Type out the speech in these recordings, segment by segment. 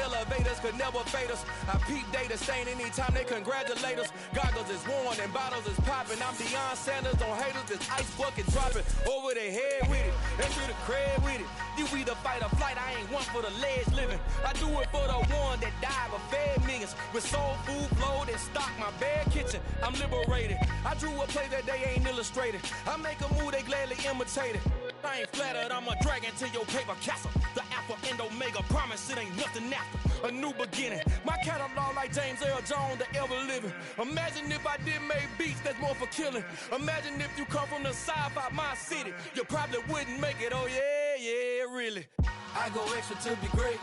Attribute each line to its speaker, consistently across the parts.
Speaker 1: elevators could never fade us. I peep data stain anytime they congratulate us. Goggles is worn and bottles is popping. I'm Deion Sanders on haters, this ice bucket dropping over their head with it. They through the crib with it. You either fight or flight, I ain't one for the ledge living. I do it for the one that died but fed millions. With soul food flowed and stocked my bare kitchen. I'm liberated. I drew a play that they ain't illustrated. I make a move, they gladly imitate it. I ain't flattered, I'm a dragon to your paper castle. The Alpha and Omega, promise it ain't nothing after. A new beginning. My catalog like James Earl Jones, the ever living. Imagine if I did make beats that's more for killing. Imagine if you come from the south out my city. You probably wouldn't make it, oh yeah, really. I go extra to be great.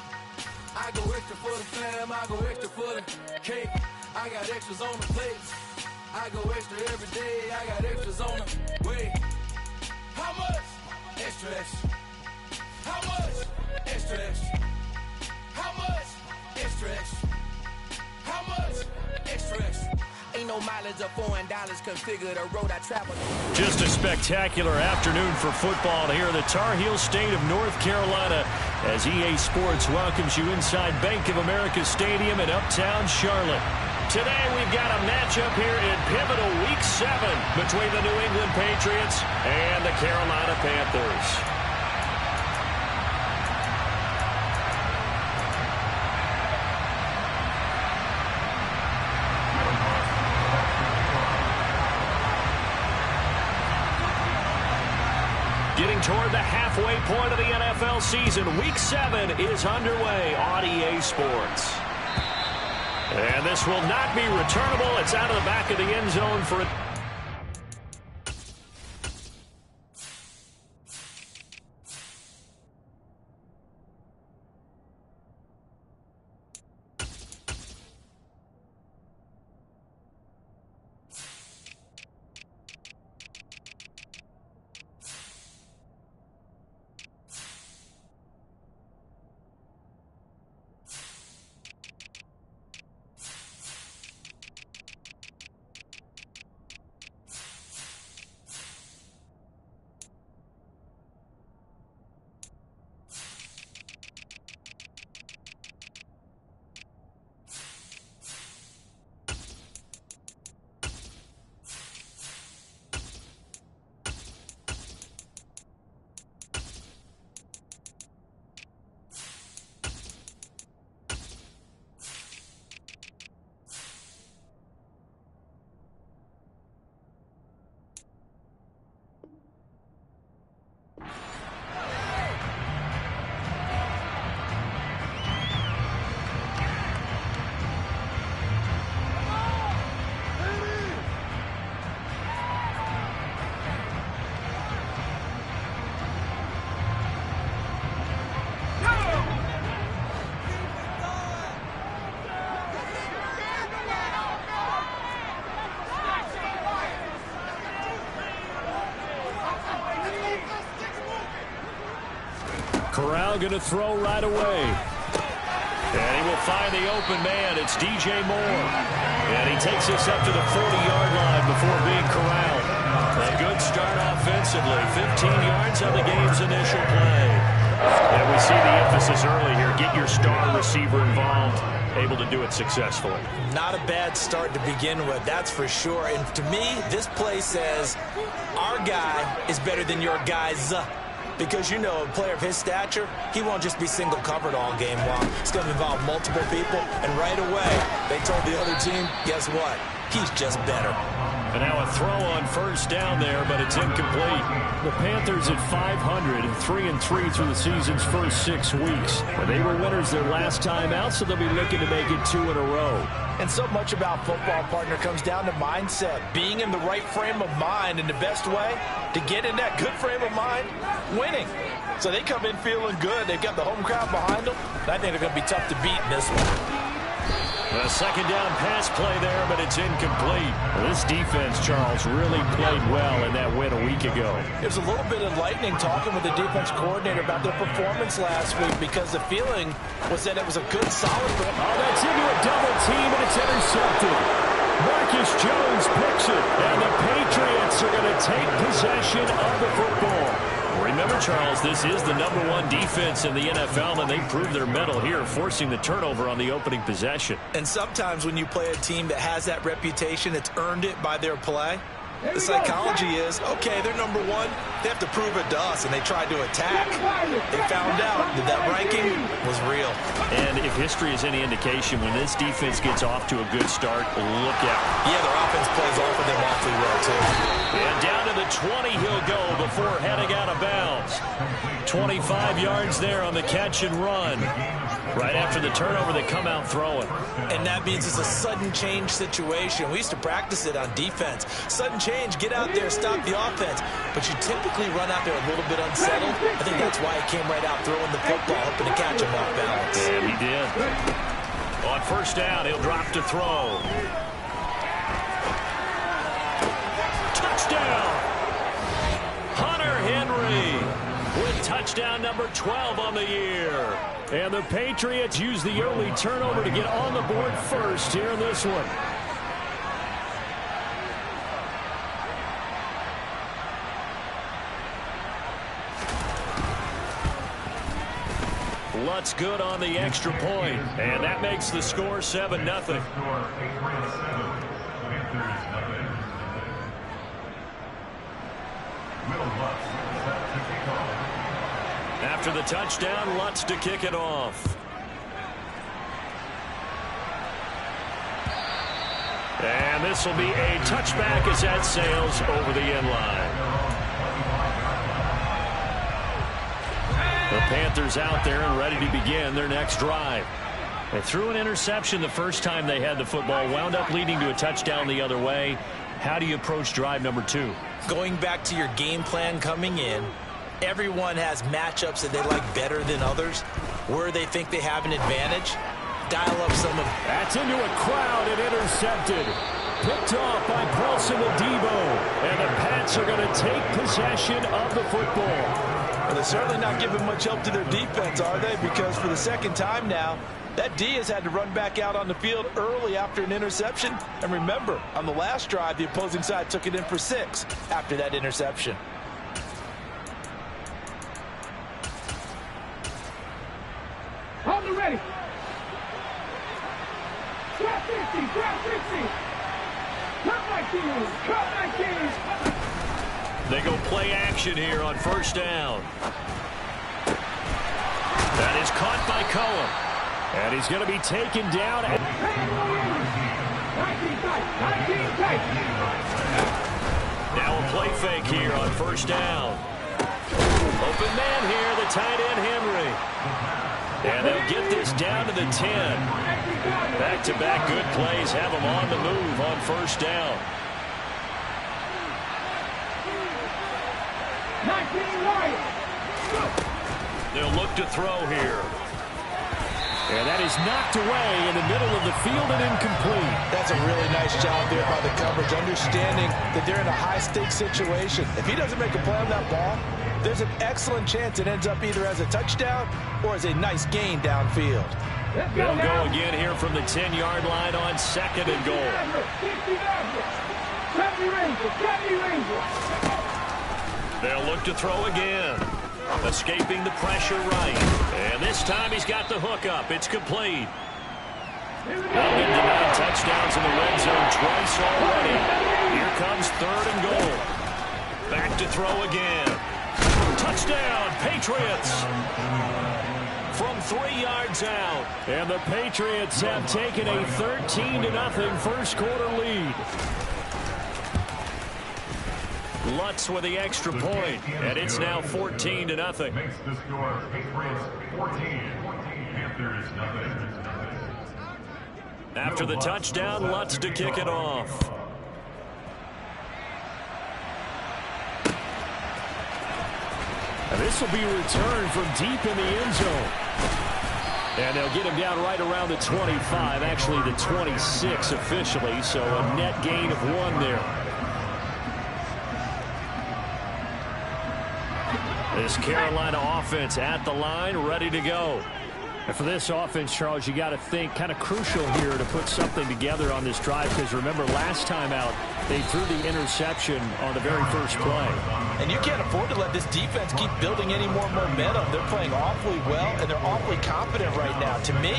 Speaker 1: I go extra for the fam, I go extra for the cake. I got extras on the plate. I go extra every day, I got extras on the way. How much? Extra, extra. How much? Extra, extra. How much? Extra, extra. How much? Extra, extra. Ain't no mileage of $4 configure the road I travel.
Speaker 2: Just a spectacular afternoon for football here in the Tar Heel state of North Carolina as EA Sports welcomes you inside Bank of America Stadium in uptown Charlotte. Today we've got a matchup here in pivotal Week 7 between the New England Patriots and the Carolina Panthers. Getting toward the halfway point of the NFL season, Week 7 is underway on EA Sports. And this will not be returnable. It's out of the back of the end zone for a... Corral going to throw right away. And he will find the open man. It's DJ Moore. And he takes us up to the 40-yard line before being corralled. A good start offensively. 15 yards on the game's initial play. And we see the emphasis early here. Get your star receiver involved. Able to do it successfully.
Speaker 3: Not a bad start to begin with, that's for sure. And to me, this play says our guy is better than your guy's. Because, you know, a player of his stature, he won't just be single covered all game long. It's going to involve multiple people. And right away, they told the other team, guess what? He's just better.
Speaker 2: And now a throw on first down there, but it's incomplete. The Panthers at 500 and 3-3 through the season's first 6 weeks. But they were winners their last time out, so they'll be looking to make it 2 in a row.
Speaker 3: And so much about football, partner, comes down to mindset. Being in the right frame of mind, and the best way to get in that good frame of mind, winning. So they come in feeling good. They've got the home crowd behind them. I think they're going to be tough to beat in this one.
Speaker 2: A second down pass play there, but it's incomplete. This defense, Charles, really played well in that win a week ago.
Speaker 3: There's a little bit of lightning talking with the defense coordinator about their performance last week because the feeling was that it was a good, solid win.
Speaker 2: Oh, that's into a double team, and it's intercepted. Marcus Jones picks it, and the Patriots are going to take possession of the football. remember, Charles, this is the #1 defense in the NFL, and they proved their mettle here, forcing the turnover on the opening possession.
Speaker 3: And sometimes when you play a team that has that reputation, it's earned it by their play. The psychology is, okay, they're #1. They have to prove it to us, and they tried to attack. They found out that that ranking was real.
Speaker 2: And if history is any indication, when this defense gets off to a good start, look out.
Speaker 3: Yeah, their offense plays off of them awfully well, too.
Speaker 2: And down to the 20 he'll go before heading out of bounds. 25 yards there on the catch and run. Right after the turnover, they come out throwing.
Speaker 3: And that means it's a sudden change situation. We used to practice it on defense. Sudden change, get out there, stop the offense. But you typically run out there a little bit unsettled. I think that's why he came right out throwing the football, hoping to catch him off balance.
Speaker 2: And he did. On first down, he'll drop to throw. Touchdown! Hunter Henry with touchdown number 12 on the year. And the Patriots use the early turnover to get on the board first here in this one. Lutz good on the extra point, and that makes the score 7-0. After the touchdown, Lutz to kick it off. And this will be a touchback as that sails over the end line. The Panthers out there and ready to begin their next drive. They threw an interception the first time they had the football, wound up leading to a touchdown the other way. How do you approach drive number 2?
Speaker 3: Going back to your game plan coming in, everyone has matchups that they like better than others, where they think they have an advantage. Dial up some of...
Speaker 2: That's into a crowd and intercepted. Picked off by Paulson Adebo. And the Pats are going to take possession of the football.
Speaker 4: Well, they're certainly not giving much help to their defense, are they? Because for the second time now, that D has had to run back out on the field early after an interception. And remember, on the last drive, the opposing side took it in for 6 after that interception.
Speaker 5: Hold it ready. Trap 50, trap 50. Cut my keys, cut my keys.
Speaker 2: They go play action here on first down. That is caught by Cohen. And he's going to be taken down. Now a play fake here on first down. Open man here, the tight end Henry. And they'll get this down to the 10. Back-to-back good plays have them on the move on first down.
Speaker 5: 19 right.
Speaker 2: They'll look to throw here. And that is knocked away in the middle of the field and incomplete.
Speaker 4: That's a really nice job there by the coverage, understanding that they're in a high-stakes situation. If he doesn't make a play on that ball, there's an excellent chance it ends up either as a touchdown or as a nice gain downfield.
Speaker 2: They'll go again here from the 10-yard line on second and goal. They'll look to throw again. Escaping the pressure right. And this time he's got the hook up. It's complete. They've been denied touchdowns in the red zone twice already. Here comes third and goal. Back to throw again. Touchdown, Patriots. From 3 yards out. And the Patriots have taken a 13-0 first quarter lead. Lutz with the extra point, and it's now 14-0.
Speaker 6: Makes the score Patriots 14, Panthers nothing.
Speaker 2: After the touchdown, Lutz to kick it off. And this will be returned from deep in the end zone. And they'll get him down right around the 25, actually the 26 officially, so a net gain of 1 there. This Carolina offense at the line, ready to go. And for this offense, Charles, you got to think kind of crucial here to put something together on this drive, because remember last time out they threw the interception on the very first play.
Speaker 4: And you can't afford to let this defense keep building any more momentum. They're playing awfully well, and they're awfully confident right now. To me,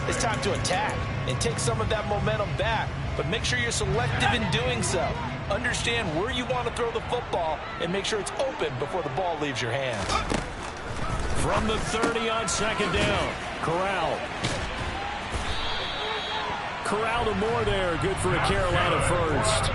Speaker 4: it's time to attack and take some of that momentum back, but make sure you're selective in doing so. Understand where you want to throw the football and make sure it's open before the ball leaves your hands.
Speaker 2: From the 30 on second down, Corral to Moore there. Good for a Carolina first.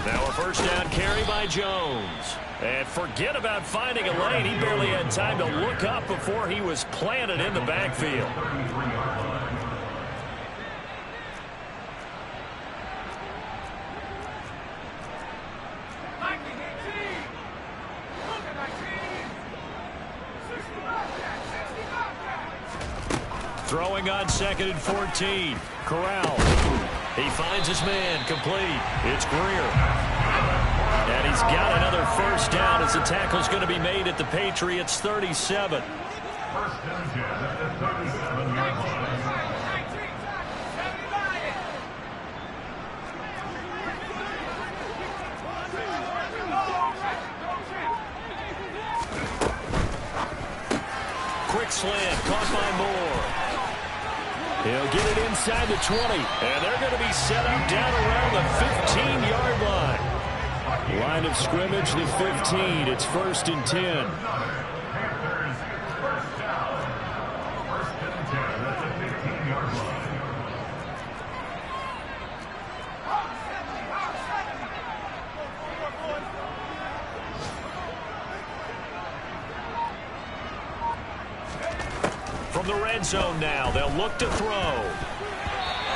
Speaker 2: Now a first down carry by Jones. And forget about finding a lane. He barely had time to look up before he was planted in the backfield. Throwing on 2nd and 14. Corral. He finds his man, complete. It's Greer. And he's got another first down as the tackle's going to be made at the Patriots' 37.
Speaker 6: First and 10 at the 37-yard line.
Speaker 2: Quick slant, caught by Moore. He'll get it inside the 20, and they're going to be set up down around the 15-yard line. Line of scrimmage, the 15. It's 1st and 10.
Speaker 6: Panthers, first down. First and 10 at the 15-yard line.
Speaker 2: From the red zone now, they'll look to throw.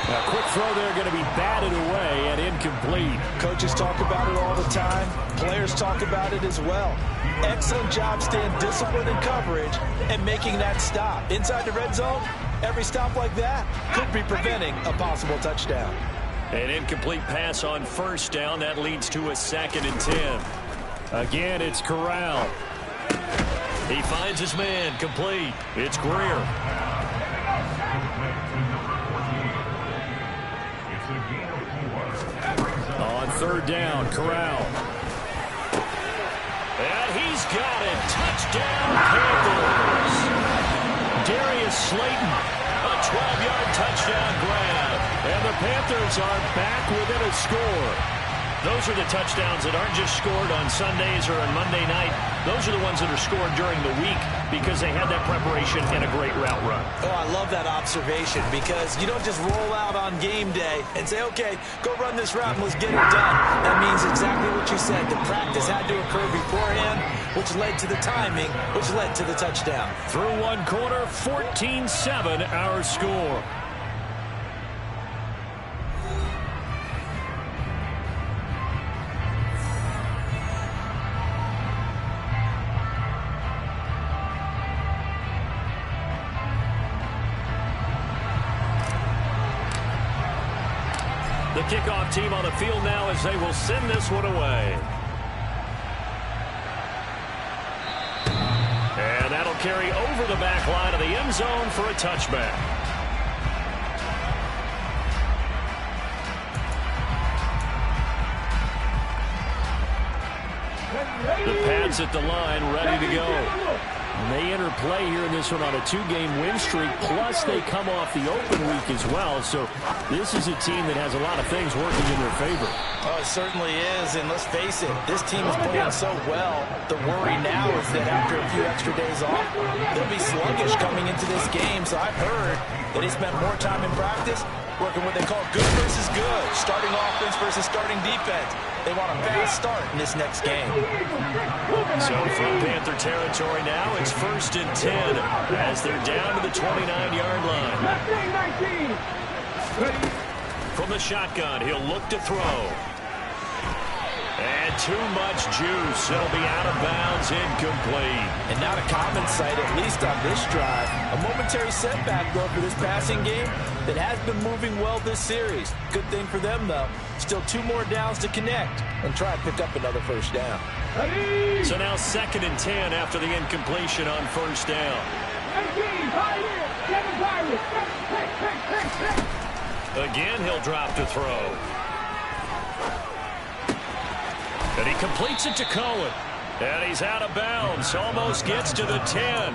Speaker 2: A quick throw there, going to be batted away and incomplete.
Speaker 4: Coaches talk about it all the time. Players talk about it as well. Excellent job staying disciplined in coverage and making that stop. Inside the red zone, every stop like that could be preventing a possible touchdown.
Speaker 2: An incomplete pass on first down. That leads to a 2nd and 10. Again, it's Corral. He finds his man, complete. It's Greer. On 3rd down, Corral. And he's got it. Touchdown, Panthers. Darius Slayton, a 12-yard touchdown grab. And the Panthers are back within a score. Those are the touchdowns that aren't just scored on Sundays or on Monday night. Those are the ones that are scored during the week because they had that preparation and a great route run.
Speaker 3: Oh, I love that observation, because you don't just roll out on game day and say, okay, go run this route and let's get it done. That means exactly what you said. The practice had to occur beforehand, which led to the timing, which led to the touchdown.
Speaker 2: Through one quarter, 14-7 our score. The kickoff team on the field now as they will send this one away. And that'll carry over the back line of the end zone for a touchback. The Pats at the line, ready to go. And they enter play here in this one on a 2-game win streak, plus they come off the open week as well. So this is a team that has a lot of things working in their favor.
Speaker 4: Oh, it certainly is, and let's face it, this team is playing so well. The worry now is that after a few extra days off, they'll be sluggish coming into this game. So I've heard that they spent more time in practice working what they call good versus good, starting offense versus starting defense. They want a fast start in this next game.
Speaker 2: So from Panther territory now, it's 1st and 10 as they're down to the 29-yard line. From the shotgun, he'll look to throw. And too much juice. It'll be out of bounds, incomplete.
Speaker 4: And not a common sight, at least on this drive. A momentary setback, though, for this passing game that has been moving well this series. Good thing for them, though. Still 2 more downs to connect and try and pick up another first down.
Speaker 2: So now 2nd and 10 after the incompletion on first down. Again, he'll drop to throw. And he completes it to Cohen. And he's out of bounds. Almost gets to the 10.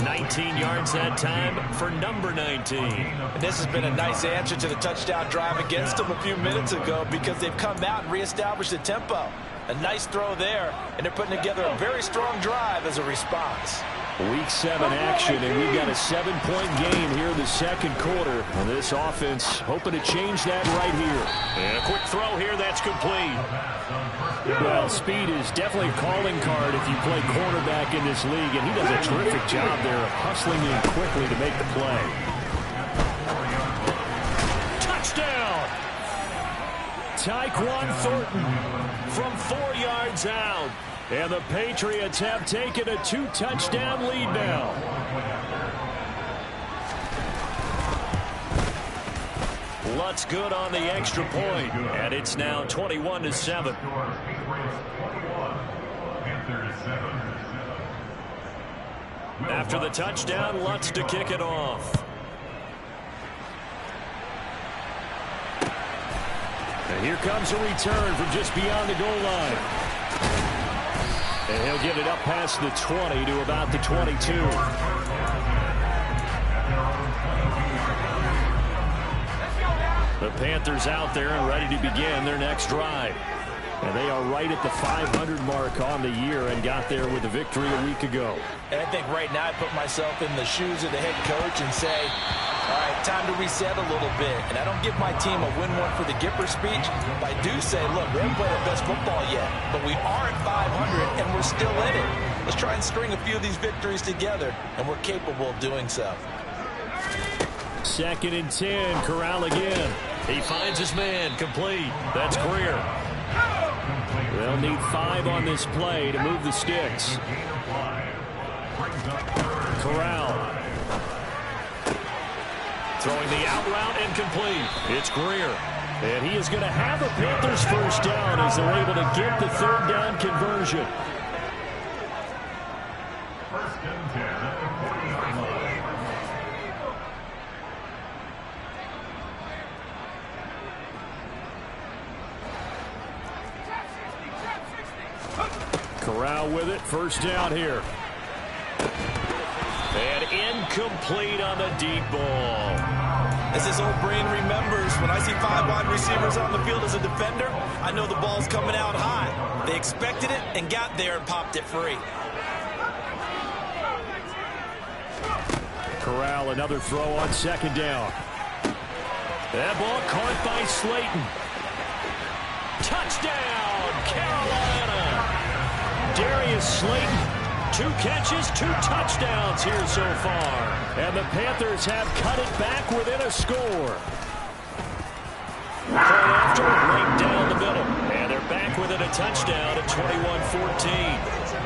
Speaker 2: 19 yards that time for number 19.
Speaker 4: And this has been a nice answer to the touchdown drive against them a few minutes ago because they've come out and reestablished the tempo. A nice throw there, and they're putting together a very strong drive as a response.
Speaker 2: Week 7 action, and we've got a 7-point game here in the second quarter. And this offense hoping to change that right here. And a quick throw here, that's complete. Well, speed is definitely a calling card if you play cornerback in this league, and he does a terrific job there of hustling in quickly to make the play. Touchdown! Tyquan Thornton from 4 yards out. And the Patriots have taken a 2-touchdown lead now. Lutz good on the extra point, and it's now 21-7. After the touchdown, Lutz to kick it off. And here comes a return from just beyond the goal line. And he'll get it up past the 20 to about the 22. The Panthers out there and ready to begin their next drive. And they are right at the 500 mark on the year and got there with a victory a week ago.
Speaker 4: And I think right now I put myself in the shoes of the head coach and say, all right, time to reset a little bit. And I don't give my team a win one for the Gipper speech, but I do say, look, we haven't played our best football yet, but we are at 500 and we're still in it. Let's try and string a few of these victories together, and we're capable of doing so.
Speaker 2: 2nd and 10, Corral again. He finds his man, complete. That's Greer. They'll need 5 on this play to move the sticks. Corral. Throwing the out route incomplete. It's Greer. And he is going to have a Panthers first down as they're able to get the 3rd down conversion.
Speaker 6: 1st and 10 at the 40-yard line.
Speaker 2: Corral with it. First down here. And incomplete on the deep ball.
Speaker 4: As his old brain remembers, when I see 5 wide receivers on the field as a defender, I know the ball's coming out high. They expected it and got there and popped it free.
Speaker 2: Corral, another throw on 2nd down. That ball caught by Slayton. Touchdown, Carolina. Darius Slayton, 2 catches, 2 touchdowns here so far. And the Panthers have cut it back within a score. Right after, right down the middle. And they're back within a touchdown at 21-14.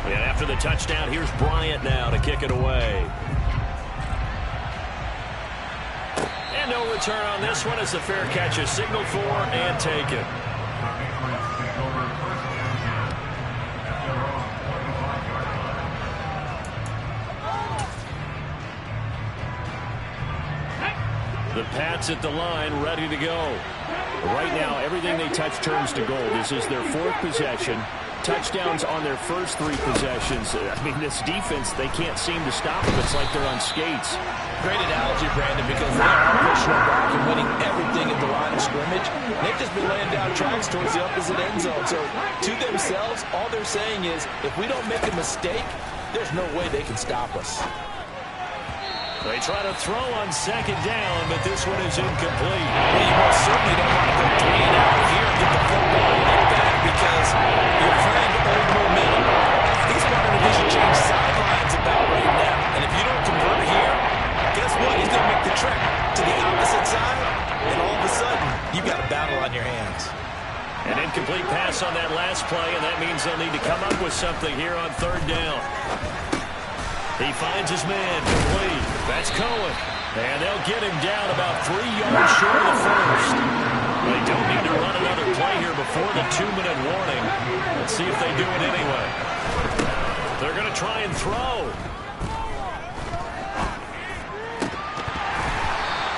Speaker 2: After the touchdown, here's Bryant now to kick it away. And no return on this one as the fair catch is signaled for and taken. The Pats at the line, ready to go. Right now, everything they touch turns to gold. This is their 4th possession. Touchdowns on their first 3 possessions. I mean, this defense, they can't seem to stop them. It's like they're on skates.
Speaker 4: Great analogy, Brandon, because they are pushing them back and winning everything at the line of scrimmage. They've just been laying down tracks towards the opposite end zone. So, to themselves, all they're saying is, if we don't make a mistake, there's no way they can stop us.
Speaker 2: They try to throw on 2nd down, but this one is incomplete.
Speaker 4: Well, you most certainly don't want to go 3 and out here and get the football.
Speaker 3: inside, and all of a sudden, you've got a battle on your hands.
Speaker 2: An incomplete pass on that last play, and that means they'll need to come up with something here on third down. He finds his man, complete. That's Cohen. And they'll get him down about 3 yards short of the first. They don't need to run another play here before the 2-minute warning. Let's see if they do it anyway. They're going to try and throw.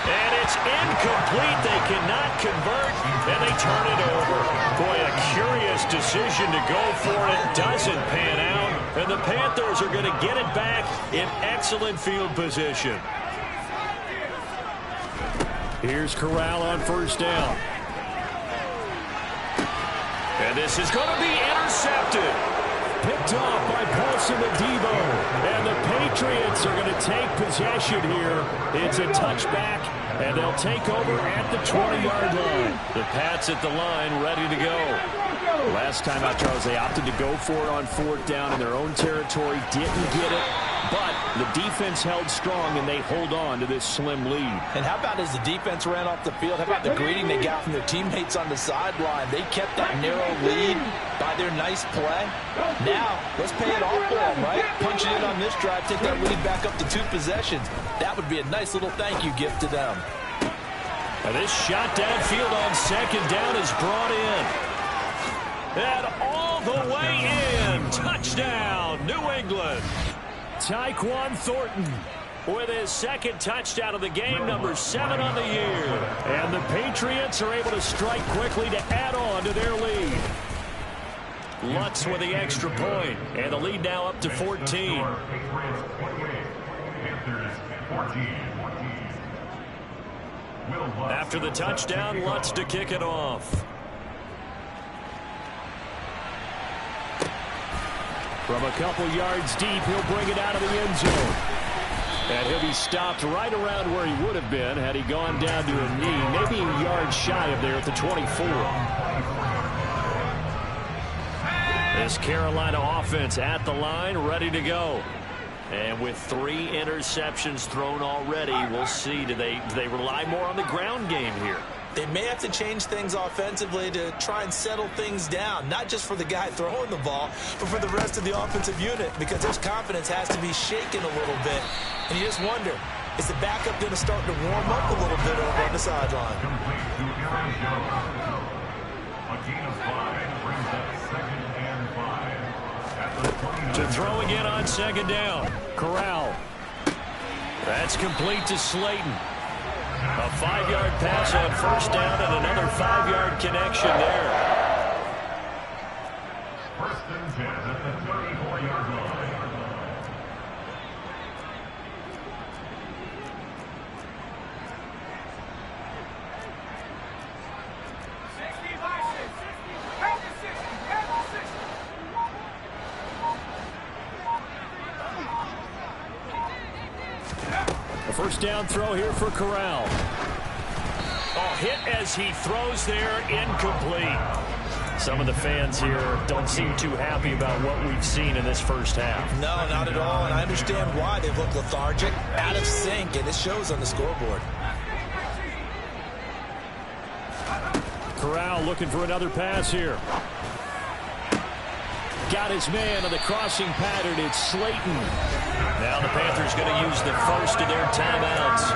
Speaker 2: And it's incomplete. They cannot convert, and they turn it over. Boy, a curious decision to go for it. It doesn't pan out, and the Panthers are going to get it back in excellent field position. Here's Corral on first down. And this is going to be intercepted. Picked off by Paulson Adebo. And the Patriots are going to take possession here. It's a touchback, and they'll take over at the 20-yard line. The Pats at the line, ready to go.
Speaker 7: Last time out, Charles, they opted to go for it on fourth down in their own territory. Didn't get it. But the defense held strong, and they hold on to this slim lead.
Speaker 4: And how about as the defense ran off the field, how about the greeting they got from their teammates on the sideline? They kept that narrow lead by their nice play. Now, let's pay it off for them, right? Punch it in on this drive, take that lead back up to 2 possessions. That would be a nice little thank you gift to them.
Speaker 2: Now this shot downfield on second down is brought in. And all the way in. Touchdown, New England. Tyquan Thornton with his second touchdown of the game, number 7 on the year. And the Patriots are able to strike quickly to add on to their lead. Lutz with the extra point, and the lead now up to 14. After the touchdown, Lutz to kick it off.
Speaker 7: From a couple yards deep, he'll bring it out of the end zone. And he'll be stopped right around where he would have been had he gone down to a knee, maybe a yard shy of there at the 24. This Carolina offense at the line, ready to go. And with 3 interceptions thrown already, we'll see, do they rely more on the ground game here?
Speaker 3: They may have to change things offensively to try and settle things down, not just for the guy throwing the ball, but for the rest of the offensive unit, because their confidence has to be shaken a little bit. And you just wonder, is the backup going to start to warm up a little bit over on the sideline?
Speaker 2: To throw again on second down. Corral. That's complete to Slayton. A 5-yard pass on first down and another 5-yard connection there.
Speaker 6: First and 10 at the 34-yard line.
Speaker 2: A first down throw here for Corral. Oh, hit as he throws there, incomplete. Some of the fans here don't seem too happy about what we've seen in this first half.
Speaker 3: No, not at all, and I understand why. They look lethargic, out of sync, and it shows on the scoreboard.
Speaker 2: Corral looking for another pass here. Got his man on the crossing pattern. It's Slayton. Now the Panthers going to use the first of their timeouts,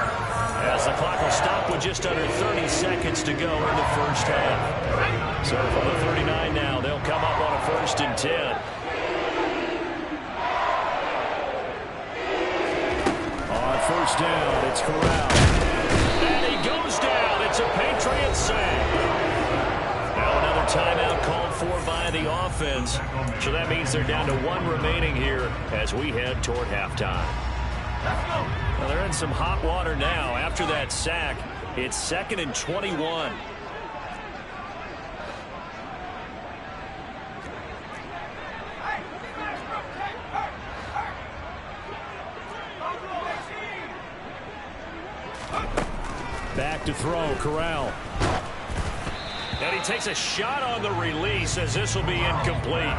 Speaker 2: as the clock will stop with just under 30 seconds to go in the first half. So from the 39 now, they'll come up on a 1st and 10. On first down, it's Corral. And he goes down. It's a Patriot sack. Now another timeout called for by the offense. So that means they're down to 1 remaining here as we head toward halftime. Well, they're in some hot water now. After that sack, it's 2nd and 21. Back to throw, Corral. And he takes a shot on the release as this will be incomplete.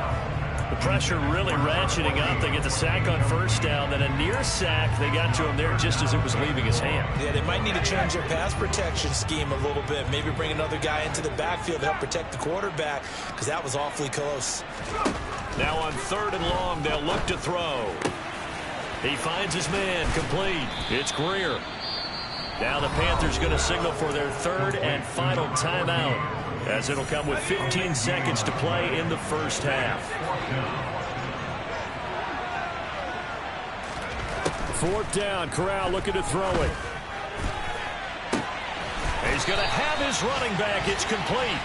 Speaker 7: The pressure really ratcheting up. They get the sack on first down, then a near sack. They got to him there just as it was leaving his hand.
Speaker 3: Yeah, they might need to change their pass protection scheme a little bit. Maybe bring another guy into the backfield to help protect the quarterback, because that was awfully close.
Speaker 7: Now on 3rd and long, they'll look to throw. He finds his man, complete. It's Greer. Now the Panthers going to signal for their 3rd and final timeout, as it'll come with 15 seconds to play in the first half.
Speaker 2: 4th down, Corral looking to throw it.
Speaker 7: He's going to have his running back. It's complete.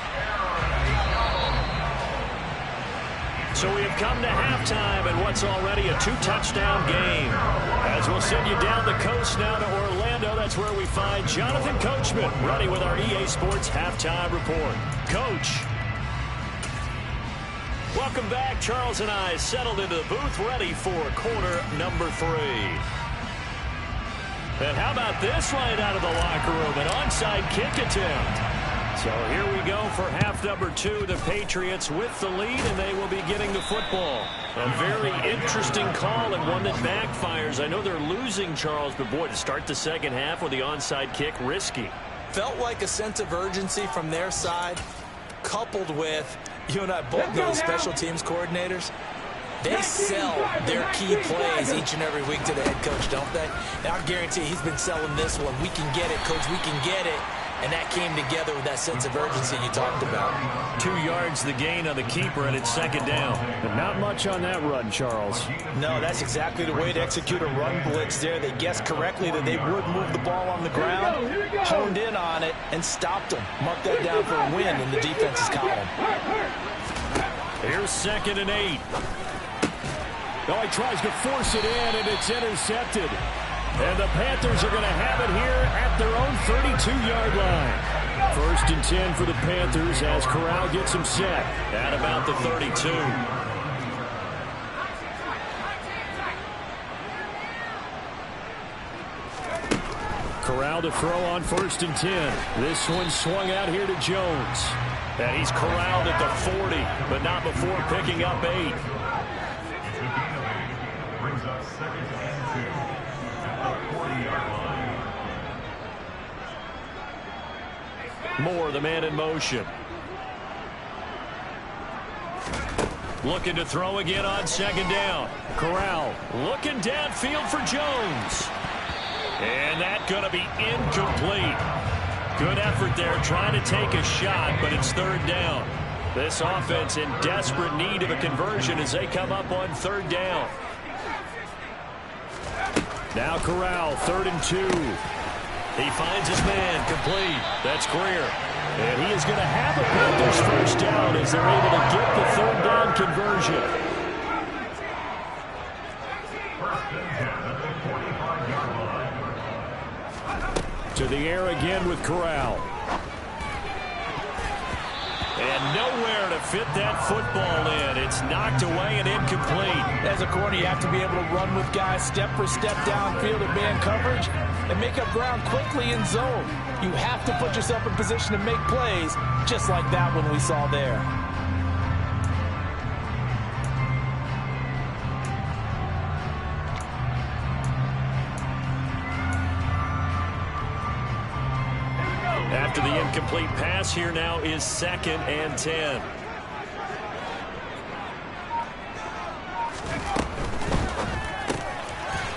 Speaker 7: So we have come to halftime in what's already a 2-touchdown game. As we'll send you down the coast now to Orlando, that's where we find Jonathan Coachman, ready with our EA Sports Halftime Report. Coach. Welcome back. Charles and I settled into the booth, ready for quarter number 3. And how about this right out of the locker room? An onside kick attempt. So here we go for half number 2. The Patriots with the lead, and they will be getting the football. A very interesting call and one that backfires. I know they're losing, Charles, but boy, to start the second half with the onside kick, risky.
Speaker 3: Felt like a sense of urgency from their side, coupled with, you and I both know special teams coordinators. They sell their key plays each and every week to the head coach, don't they? And I guarantee he's been selling this one. We can get it, coach, we can get it. And that came together with that sense of urgency you talked about.
Speaker 7: 2 yards the gain on the keeper, and it's 2nd down.
Speaker 2: But not much on that run, Charles.
Speaker 4: No, that's exactly the way to execute a run blitz there. They guessed correctly that they would move the ball on the ground, honed in on it, and stopped them. Mark that down for a win in the defense's column.
Speaker 7: Here's 2nd and 8.
Speaker 2: Oh, he tries to force it in, and it's intercepted. And the Panthers are going to have it here at their own 32-yard line. 1st and 10 for the Panthers as Corral gets him set.
Speaker 7: At about the 32.
Speaker 2: Corral to throw on 1st and 10. This one swung out here to Jones.
Speaker 7: And he's corralled at the 40, but not before picking up 8.
Speaker 6: Brings up 2nd and 2.
Speaker 7: Moore, the man in motion. Looking to throw again on 2nd down. Corral looking downfield for Jones. And that's going to be incomplete. Good effort there trying to take a shot, but it's 3rd down. This offense in desperate need of a conversion as they come up on 3rd down.
Speaker 2: Now Corral, 3rd and 2.
Speaker 7: He finds his man, complete. That's Greer. And he is going to have a Panthers 1st down as they're able to get the 3rd down conversion.
Speaker 6: 1st and 10 at the 45-yard line.
Speaker 2: To the air again with Corral.
Speaker 7: And nowhere to fit that football in. It's knocked away and incomplete.
Speaker 4: As a corner, you have to be able to run with guys step for step downfield in man coverage and make up ground quickly in zone. You have to put yourself in position to make plays, just like that one we saw there.
Speaker 7: After the incomplete pass, here now is 2nd and 10.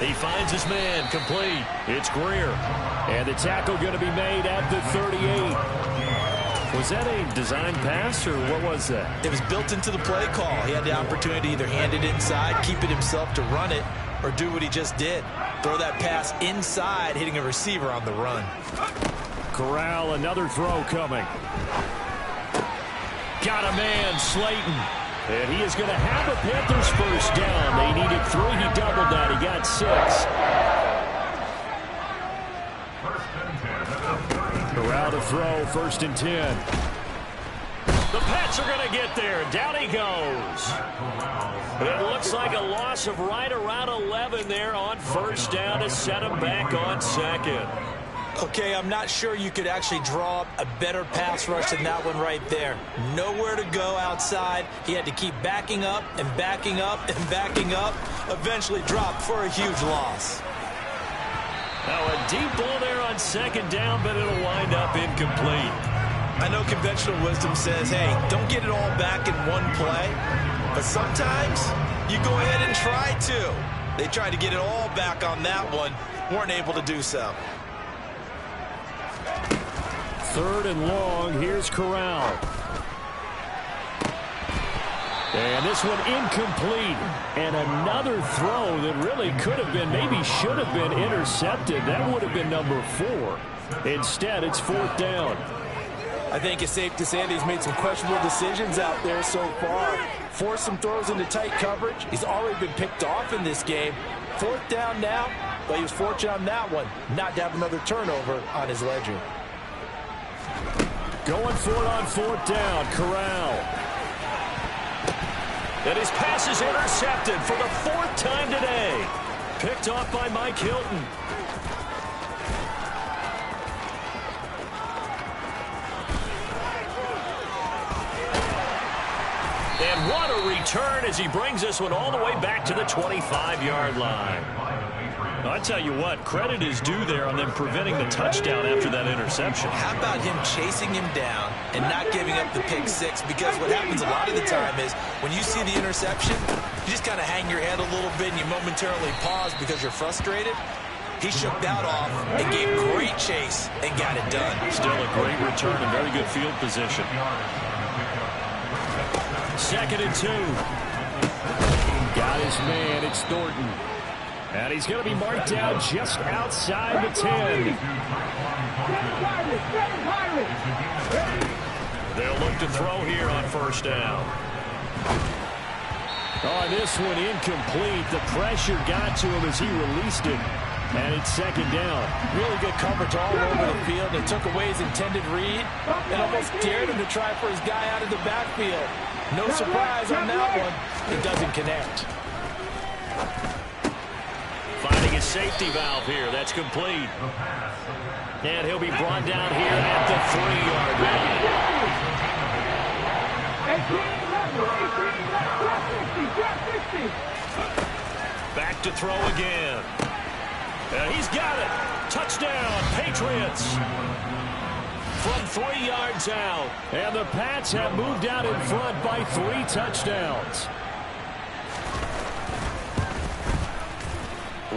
Speaker 7: He finds his man, complete. It's Greer.
Speaker 2: And the tackle going to be made at the 38.
Speaker 7: Was that a design pass, or what was that?
Speaker 3: It was built into the play call. He had the opportunity to either hand it inside, keep it himself to run it, or do what he just did. Throw that pass inside, hitting a receiver on the run.
Speaker 2: Corral, another throw coming.
Speaker 7: Got a man, Slayton.
Speaker 2: And he is going to have a Panthers 1st down. They needed 3. He doubled that. He got 6. Corral to throw, 1st and 10.
Speaker 7: The Pats are going to get there. Down he goes. It looks like a loss of right around 11 there on 1st down to set him back on 2nd.
Speaker 3: Okay, I'm not sure you could actually draw up a better pass rush than that one right there. Nowhere to go outside. He had to keep backing up and backing up and backing up. Eventually dropped for a huge loss.
Speaker 7: Now a deep ball there on second down, but it'll wind up incomplete.
Speaker 4: I know conventional wisdom says, hey, don't get it all back in one play. But sometimes you go ahead and try to. They tried to get it all back on that one. Weren't able to do so.
Speaker 2: 3rd and long. Here's Corral. And this one incomplete. And another throw that really could have been, maybe should have been intercepted. That would have been number 4. Instead, it's 4th down.
Speaker 4: I think it's safe to say that he's made some questionable decisions out there so far. Forced some throws into tight coverage. He's already been picked off in this game. 4th down now, but he was fortunate on that one not to have another turnover on his ledger.
Speaker 2: Going for it on 4th down. Corral.
Speaker 7: And his pass is intercepted for the 4th time today. Picked off by Mike Hilton. And what a return as he brings this one all the way back to the 25-yard line. I tell you what, credit is due there on them preventing the touchdown after that interception.
Speaker 3: How about him chasing him down and not giving up the pick six? Because what happens a lot of the time is when you see the interception, you just kind of hang your head a little bit and you momentarily pause because you're frustrated. He shook that off and gave great chase and got it done.
Speaker 7: Still a great return and very good field position. 2nd and 2.
Speaker 2: Got his man. It's Thornton. And he's going to be marked down just outside the 10.
Speaker 7: They'll look to throw here on 1st down.
Speaker 2: Oh, this one incomplete. The pressure got to him as he released it. And it's 2nd down.
Speaker 4: Really good coverage all over the field. They took away his intended read and almost dared him to try for his guy out of the backfield. No surprise on that one. It doesn't connect.
Speaker 7: Finding his safety valve here. That's complete. And he'll be brought down here at the 3-yard line. Back to throw again. And he's got it. Touchdown, Patriots. From 3 yards out.
Speaker 2: And the Pats have moved out in front by 3 touchdowns.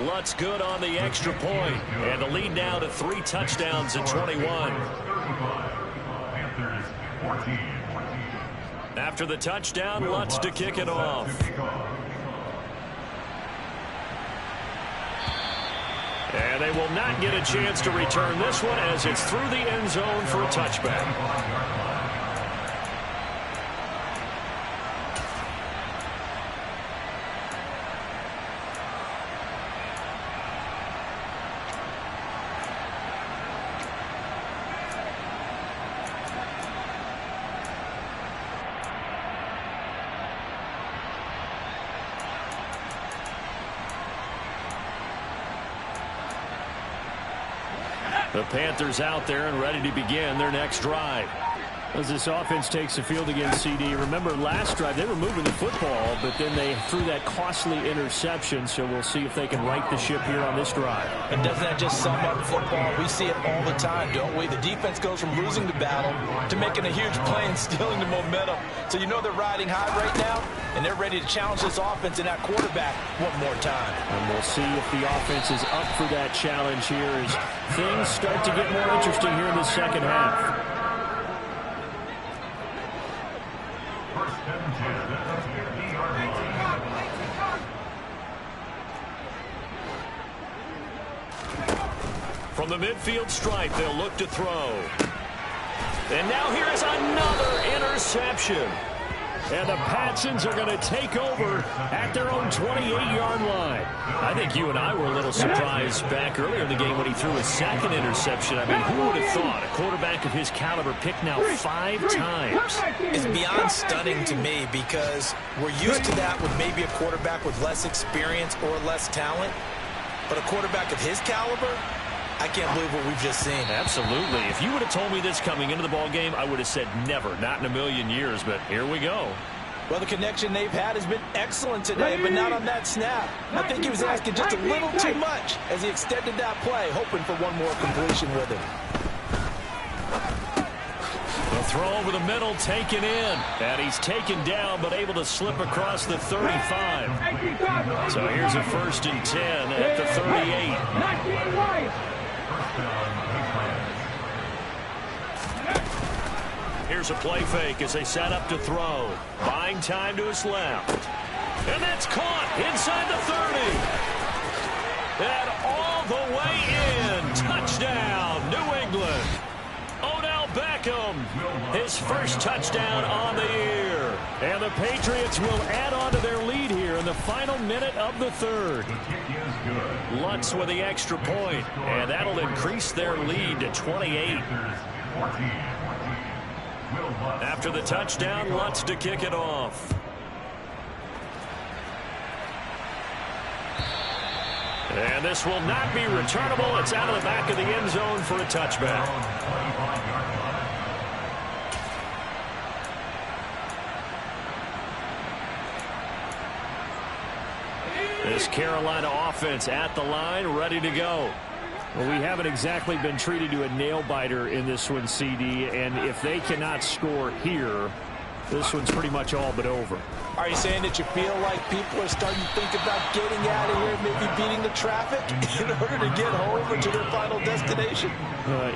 Speaker 7: Lutz good on the extra point. And the lead now to 3 touchdowns at 21. After the touchdown, Lutz to kick it off. And they will not get a chance to return this one as it's through the end zone for a touchback. The Panthers out there and ready to begin their next drive.
Speaker 2: As this offense takes the field against CD, remember last drive they were moving the football, but then they threw that costly interception, so we'll see if they can right the ship here on this drive.
Speaker 4: And doesn't that just sum up football? We see it all the time, don't we? The defense goes from losing the battle to making a huge play and stealing the momentum. So you know they're riding high right now, and they're ready to challenge this offense and that quarterback one more time.
Speaker 2: And we'll see if the offense is up for that challenge here as things start to get more interesting here in the second half.
Speaker 7: From the midfield stripe, they'll look to throw. And now here is another interception.
Speaker 2: And the Patsons are going to take over at their own 28-yard line.
Speaker 7: I think you and I were a little surprised back earlier in the game when he threw his second interception. I mean, who would have thought a quarterback of his caliber picked now 5 times?
Speaker 3: It's beyond stunning to me because we're used to that with maybe a quarterback with less experience or less talent. But a quarterback of his caliber, I can't believe what we've just seen.
Speaker 7: Absolutely. If you would have told me this coming into the ball game, I would have said never, not in a million years, but here we go.
Speaker 4: Well, the connection they've had has been excellent today, but not on that snap. I think he was asking just a little too much as he extended that play, hoping for one more completion with it.
Speaker 7: The throw over the middle, taken in. And he's taken down, but able to slip across the 35. So here's a 1st and 10 at the 38. Here's a play fake as they set up to throw. Buying time to his left. And that's caught inside the 30. And all the way in. Touchdown, New England. Odell Beckham, his first touchdown on the year. And the Patriots will add on to their lead here in the final minute of the 3rd. Lutz with the extra point, and that'll increase their lead to 28. After the touchdown, Lutz to kick it off. And this will not be returnable. It's out of the back of the end zone for a touchback. This Carolina offense at the line, ready to go.
Speaker 2: Well, we haven't exactly been treated to a nail-biter in this one, CD, and if they cannot score here, this one's pretty much all but over.
Speaker 4: Are you saying that you feel like people are starting to think about getting out of here, maybe beating the traffic in order to get home or to their final destination?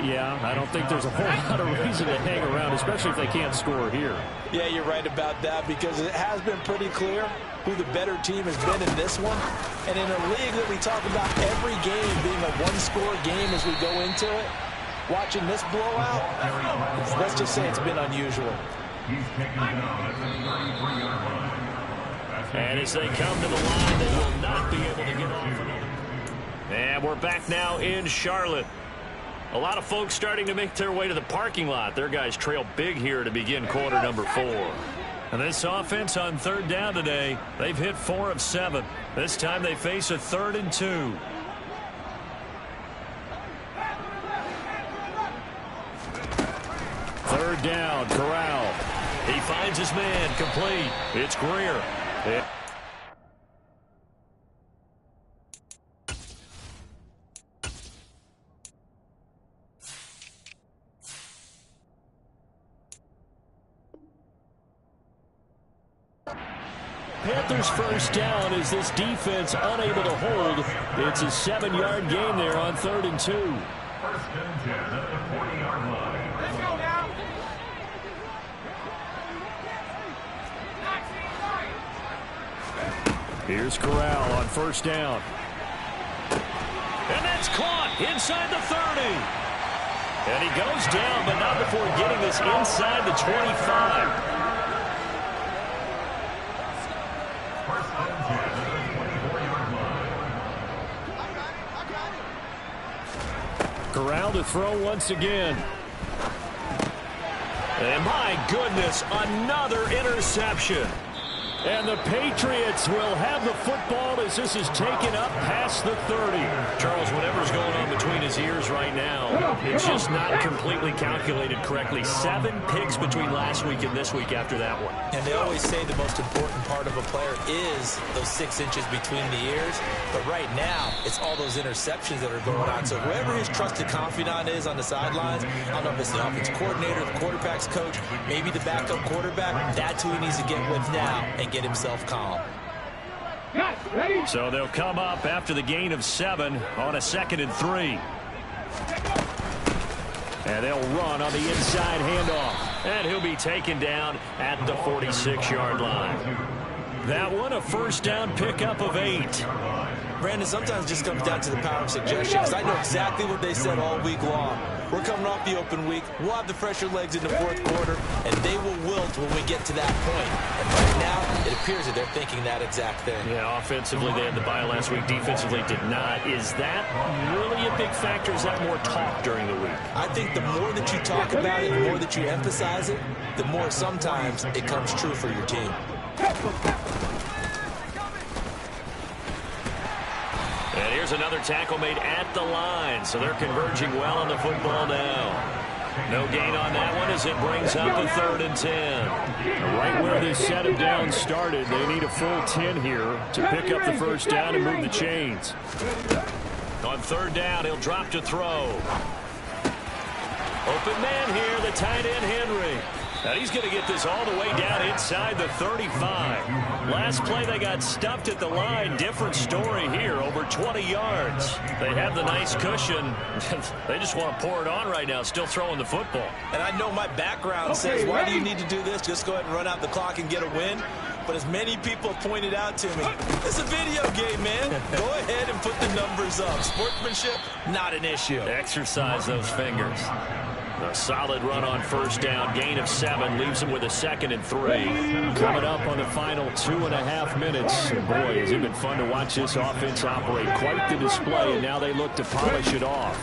Speaker 2: Yeah, I don't think there's a whole lot of reason to hang around, especially if they can't score here.
Speaker 4: Yeah, you're right about that, because it has been pretty clear who the better team has been in this one. And in a league that we talk about every game being a one-score game as we go into it, watching this blowout, let's just say it's been unusual.
Speaker 7: And as they come to the line, they will not be able to get off. And we're back now in Charlotte. A lot of folks starting to make their way to the parking lot. Their guys trail big here to begin quarter number 4. And this offense on 3rd down today, they've hit 4 of 7. This time they face a 3rd and 2.
Speaker 2: Third down, Corral.
Speaker 7: He finds his man, complete. It's Greer.
Speaker 2: Panthers first down is this defense unable to hold. It's a 7-yard gain there on 3rd and 2.
Speaker 6: 1st and 10 at the 40-yard line.
Speaker 5: Let's go now.
Speaker 2: Here's Corral on 1st down.
Speaker 7: And that's caught inside the 30. And he goes down, but not before getting this inside the 25.
Speaker 2: Corral to throw once again.
Speaker 7: And my goodness, another interception.
Speaker 2: And the Patriots will have the football as this is taken up past the 30.
Speaker 7: Charles, whatever's going on between his ears right now, it's just not completely calculated correctly. 7 picks between last week and this week after that one.
Speaker 3: And they always say the most important part of a player is those 6 inches between the ears. But right now, it's all those interceptions that are going on. So whoever his trusted confidant is on the sidelines, I don't know if it's the offense coordinator, the quarterback's coach, maybe the backup quarterback, that's who he needs to get with now and get himself calm.
Speaker 2: So they'll come up after the gain of 7 on a 2nd and 3. And they'll run on the inside handoff.
Speaker 7: And he'll be taken down at the 46-yard line.
Speaker 2: That one a 1st down pickup of 8.
Speaker 3: Brandon, sometimes it just comes down to the power of suggestion, because I know exactly what they said all week long. We're coming off the open week. We'll have the fresher legs in the 4th quarter, and they will wilt when we get to that point. And right now, it appears that they're thinking that exact thing.
Speaker 7: Yeah, offensively, they had the bye last week. Defensively, did not. Is that really a big factor? Is that more talk during the week?
Speaker 3: I think the more that you talk about it, the more that you emphasize it, the more sometimes it comes true for your team.
Speaker 7: And here's There's another tackle made at the line, so they're converging well on the football now. No gain on that one as it brings up a 3rd and 10.
Speaker 2: Right where this set of downs started, they need a full 10 here to pick up the first down and move the chains.
Speaker 7: On 3rd down, he'll drop to throw. Open man here, the tight end Henry. Now he's going to get this all the way down inside the 35. Last play they got stuffed at the line. Different story here, over 20 yards. They have the nice cushion. They just want to pour it on right now, still throwing the football.
Speaker 4: And I know my background says, why do you need to do this? Just go ahead and run out the clock and get a win. But as many people have pointed out to me, it's a video game, man. Go ahead and put the numbers up. Sportsmanship, not an issue.
Speaker 7: Exercise those fingers. A solid run on 1st down. Gain of 7 leaves him with a 2nd and 3.
Speaker 2: Coming up on the final 2.5 minutes. And boy, has it been fun to watch this offense operate. Quite the display, and now they look to polish it off.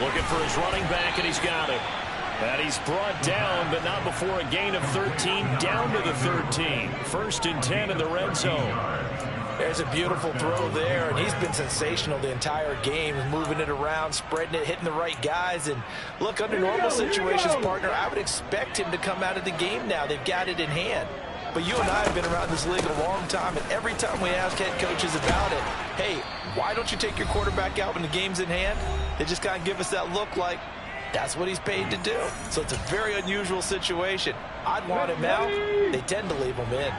Speaker 7: Looking for his running back, and he's got it. And he's brought down, but not before a gain of 13, down to the 13. 1st and 10 in the red zone.
Speaker 3: There's a beautiful throw there, and he's been sensational the entire game, moving it around, spreading it, hitting the right guys. And look, under normal situations, partner, I would expect him to come out of the game now. They've got it in hand. But you and I have been around this league a long time, and every time we ask head coaches about it, hey, why don't you take your quarterback out when the game's in hand? They just kind of give us that look like that's what he's paid to do. So it's a very unusual situation. I'd want him out. They tend to leave him in.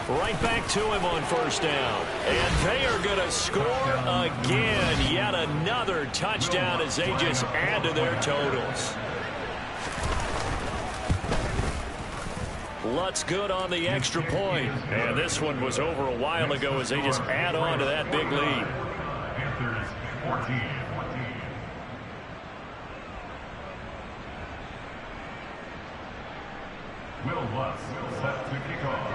Speaker 7: Right back to him on 1st down. And they are going to score again. Yet another touchdown as they just add to their totals. Lutz good on the extra point. And this one was over a while ago as they just add on to that big lead.
Speaker 6: Panthers 14. Will Lutz set to kick off.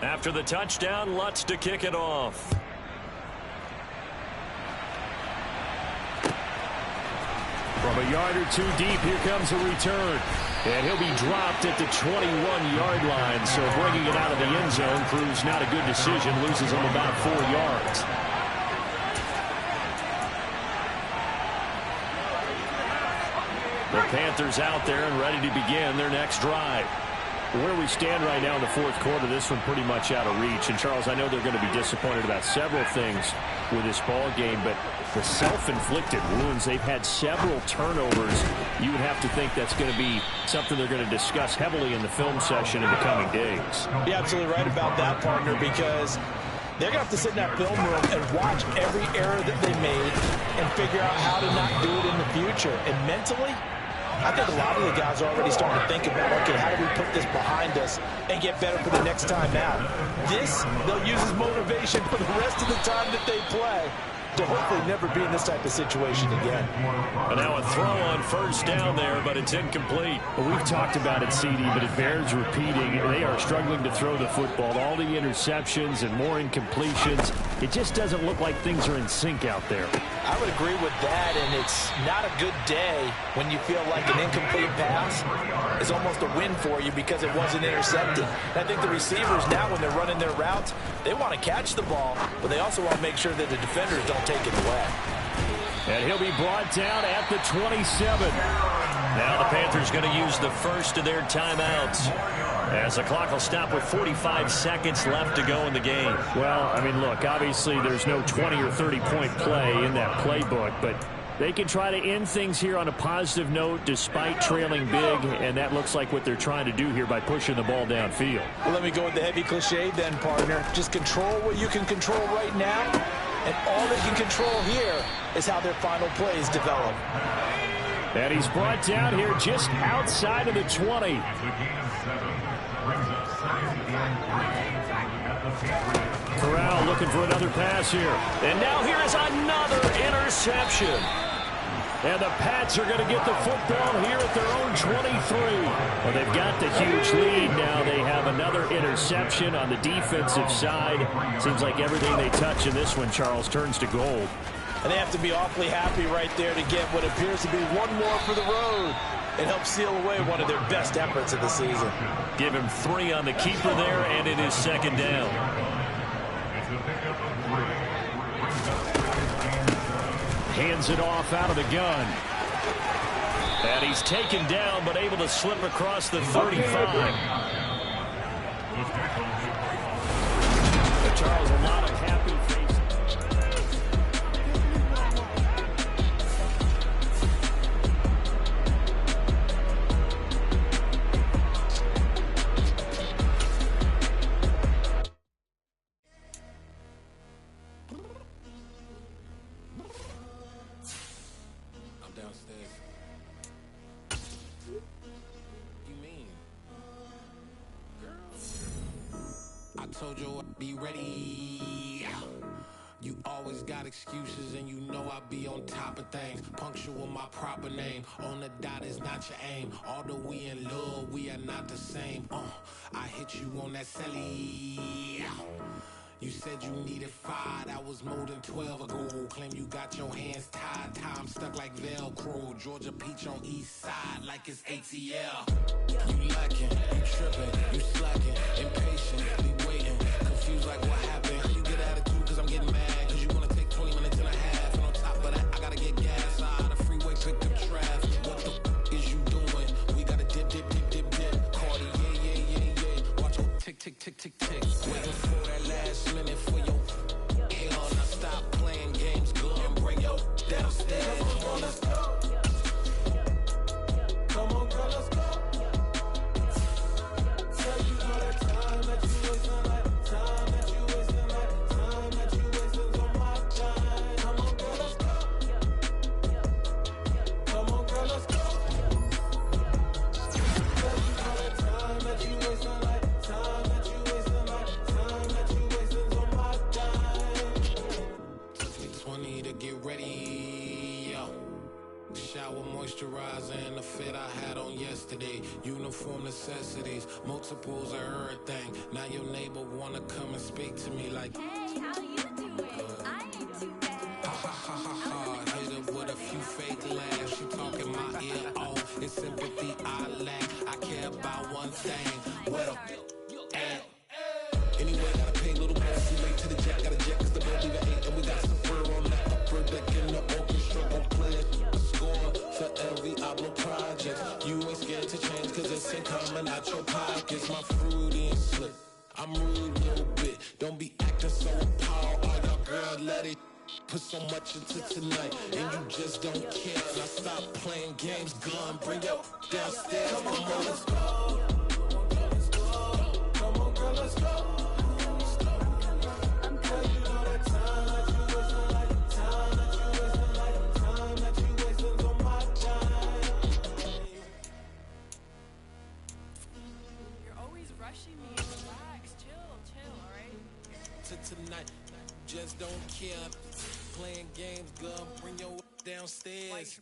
Speaker 7: After the touchdown, Lutz to kick it off.
Speaker 2: From a yard or 2 deep, here comes a return. And he'll be dropped at the 21-yard line. So bringing it out of the end zone proves not a good decision. Loses him about 4 yards. The Panthers out there and ready to begin their next drive. Where we stand right now in the 4th quarter, this one pretty much out of reach. And, Charles, I know they're going to be disappointed about several things with this ball game, but the self-inflicted wounds, they've had several turnovers. You would have to think that's going to be something they're going to discuss heavily in the film session in the coming days.
Speaker 4: You're absolutely right about that, partner, because they're going to have to sit in that film room and watch every error that they made and figure out how to not do it in the future. And mentally, I think a lot of the guys are already starting to think about, okay, how do we put this behind us and get better for the next time out? This, they'll use as motivation for the rest of the time that they play to hopefully never be in this type of situation again.
Speaker 7: And now a throw on 1st down there, but it's incomplete.
Speaker 2: Well, we've talked about it, CD, but it bears repeating. They are struggling to throw the football. All the interceptions and more incompletions. It just doesn't look like things are in sync out there.
Speaker 3: I would agree with that, and it's not a good day when you feel like an incomplete pass is almost a win for you because it wasn't intercepted. And I think the receivers now, when they're running their routes, they want to catch the ball, but they also want to make sure that the defenders don't take it away.
Speaker 2: And he'll be brought down at the 27.
Speaker 7: Now the Panthers going to use the first of their timeouts, as the clock will stop with 45 seconds left to go in the game.
Speaker 2: Well, I mean, look, obviously there's no 20 or 30-point play in that playbook, but they can try to end things here on a positive note despite trailing big, and that looks like what they're trying to do here by pushing the ball downfield.
Speaker 4: Well, let me go with the heavy cliche then, partner. Just control what you can control right now, and all they can control here is how their final plays develop.
Speaker 2: And he's brought down here just outside of the 20. Corral looking for another pass here.
Speaker 7: And now here is another interception.
Speaker 2: And the Pats are going to get the football here at their own 23. Well, they've got the huge lead now. They have another interception on the defensive side. Seems like everything they touch in this one, Charles, turns to gold.
Speaker 4: And they have to be awfully happy right there to get what appears to be one more for the road. It helps seal away one of their best efforts of the season.
Speaker 2: Give him 3 on the keeper there, and it is second down. Hands it off out of the gun. And he's taken down, but able to slip across the 35. Charles, a lot of happy faces.
Speaker 8: Told you I'd be ready. You always got excuses and you know I be on top of things. Punctual my proper name. On the dot is not your aim. Although we in love, we are not the same. I hit you on that celly. You said you needed 5, that was more than 12 ago. Claim you got your hands tied, time stuck like Velcro. Georgia Peach on east side like it's ATL. You lacking, you tripping, you slacking, impatient, be waiting, confused like what happened. You get attitude cause I'm getting mad, cause you wanna take 20 minutes and a half. And on top of that, I gotta get gas out of the freeway, pick up traffic. What the is you doing? We gotta dip, dip, dip, dip, dip. Cardi, yeah. Watch your tick, tick, tick, tick, tick. Waiting for that last minute for your hell. Now stop playing games, go and bring your downstairs. Come on, let's go. Come on, girl, let's go. Tell you all that time that you wasting, like time that you wasting, like time that you wasting on my time. Come on, girl, let's go. Come on, girl, let's go. Tell you all that time that you wasting, like time that you wasting, like time that you wasting on my time. Took me 20 to get ready, yo. Shower, moisturizer, and the fit I had on yesterday. Uniform necessities, multiples of everything. Now your neighbor wanna come and speak to me like,
Speaker 9: hey, how you doing? I ain't too bad.
Speaker 8: ha ha ha ha ha. Hit her with a few fake laughs. She talking my ear off. It's sympathy I lack. I care about one thing. What up? Anyway, gotta pay a little more. See late to the jack, got a jet cause the boat leave at 8. And we got some fur on that upper deck in the orchestra. Gon' play a score for every Oblo project. You ain't scared to change cause it's ain't coming out your pockets. My fruity and slip. I'm rude a little bit. Don't be acting so appalled. All y'all girl, let it put so much into tonight. And you just don't care. Now stop playing games, gun. Bring your downstairs. Come on, girl, let's go. Come on, girl, let's go. Tonight, just don't care. Playing games, girl. Bring your downstairs.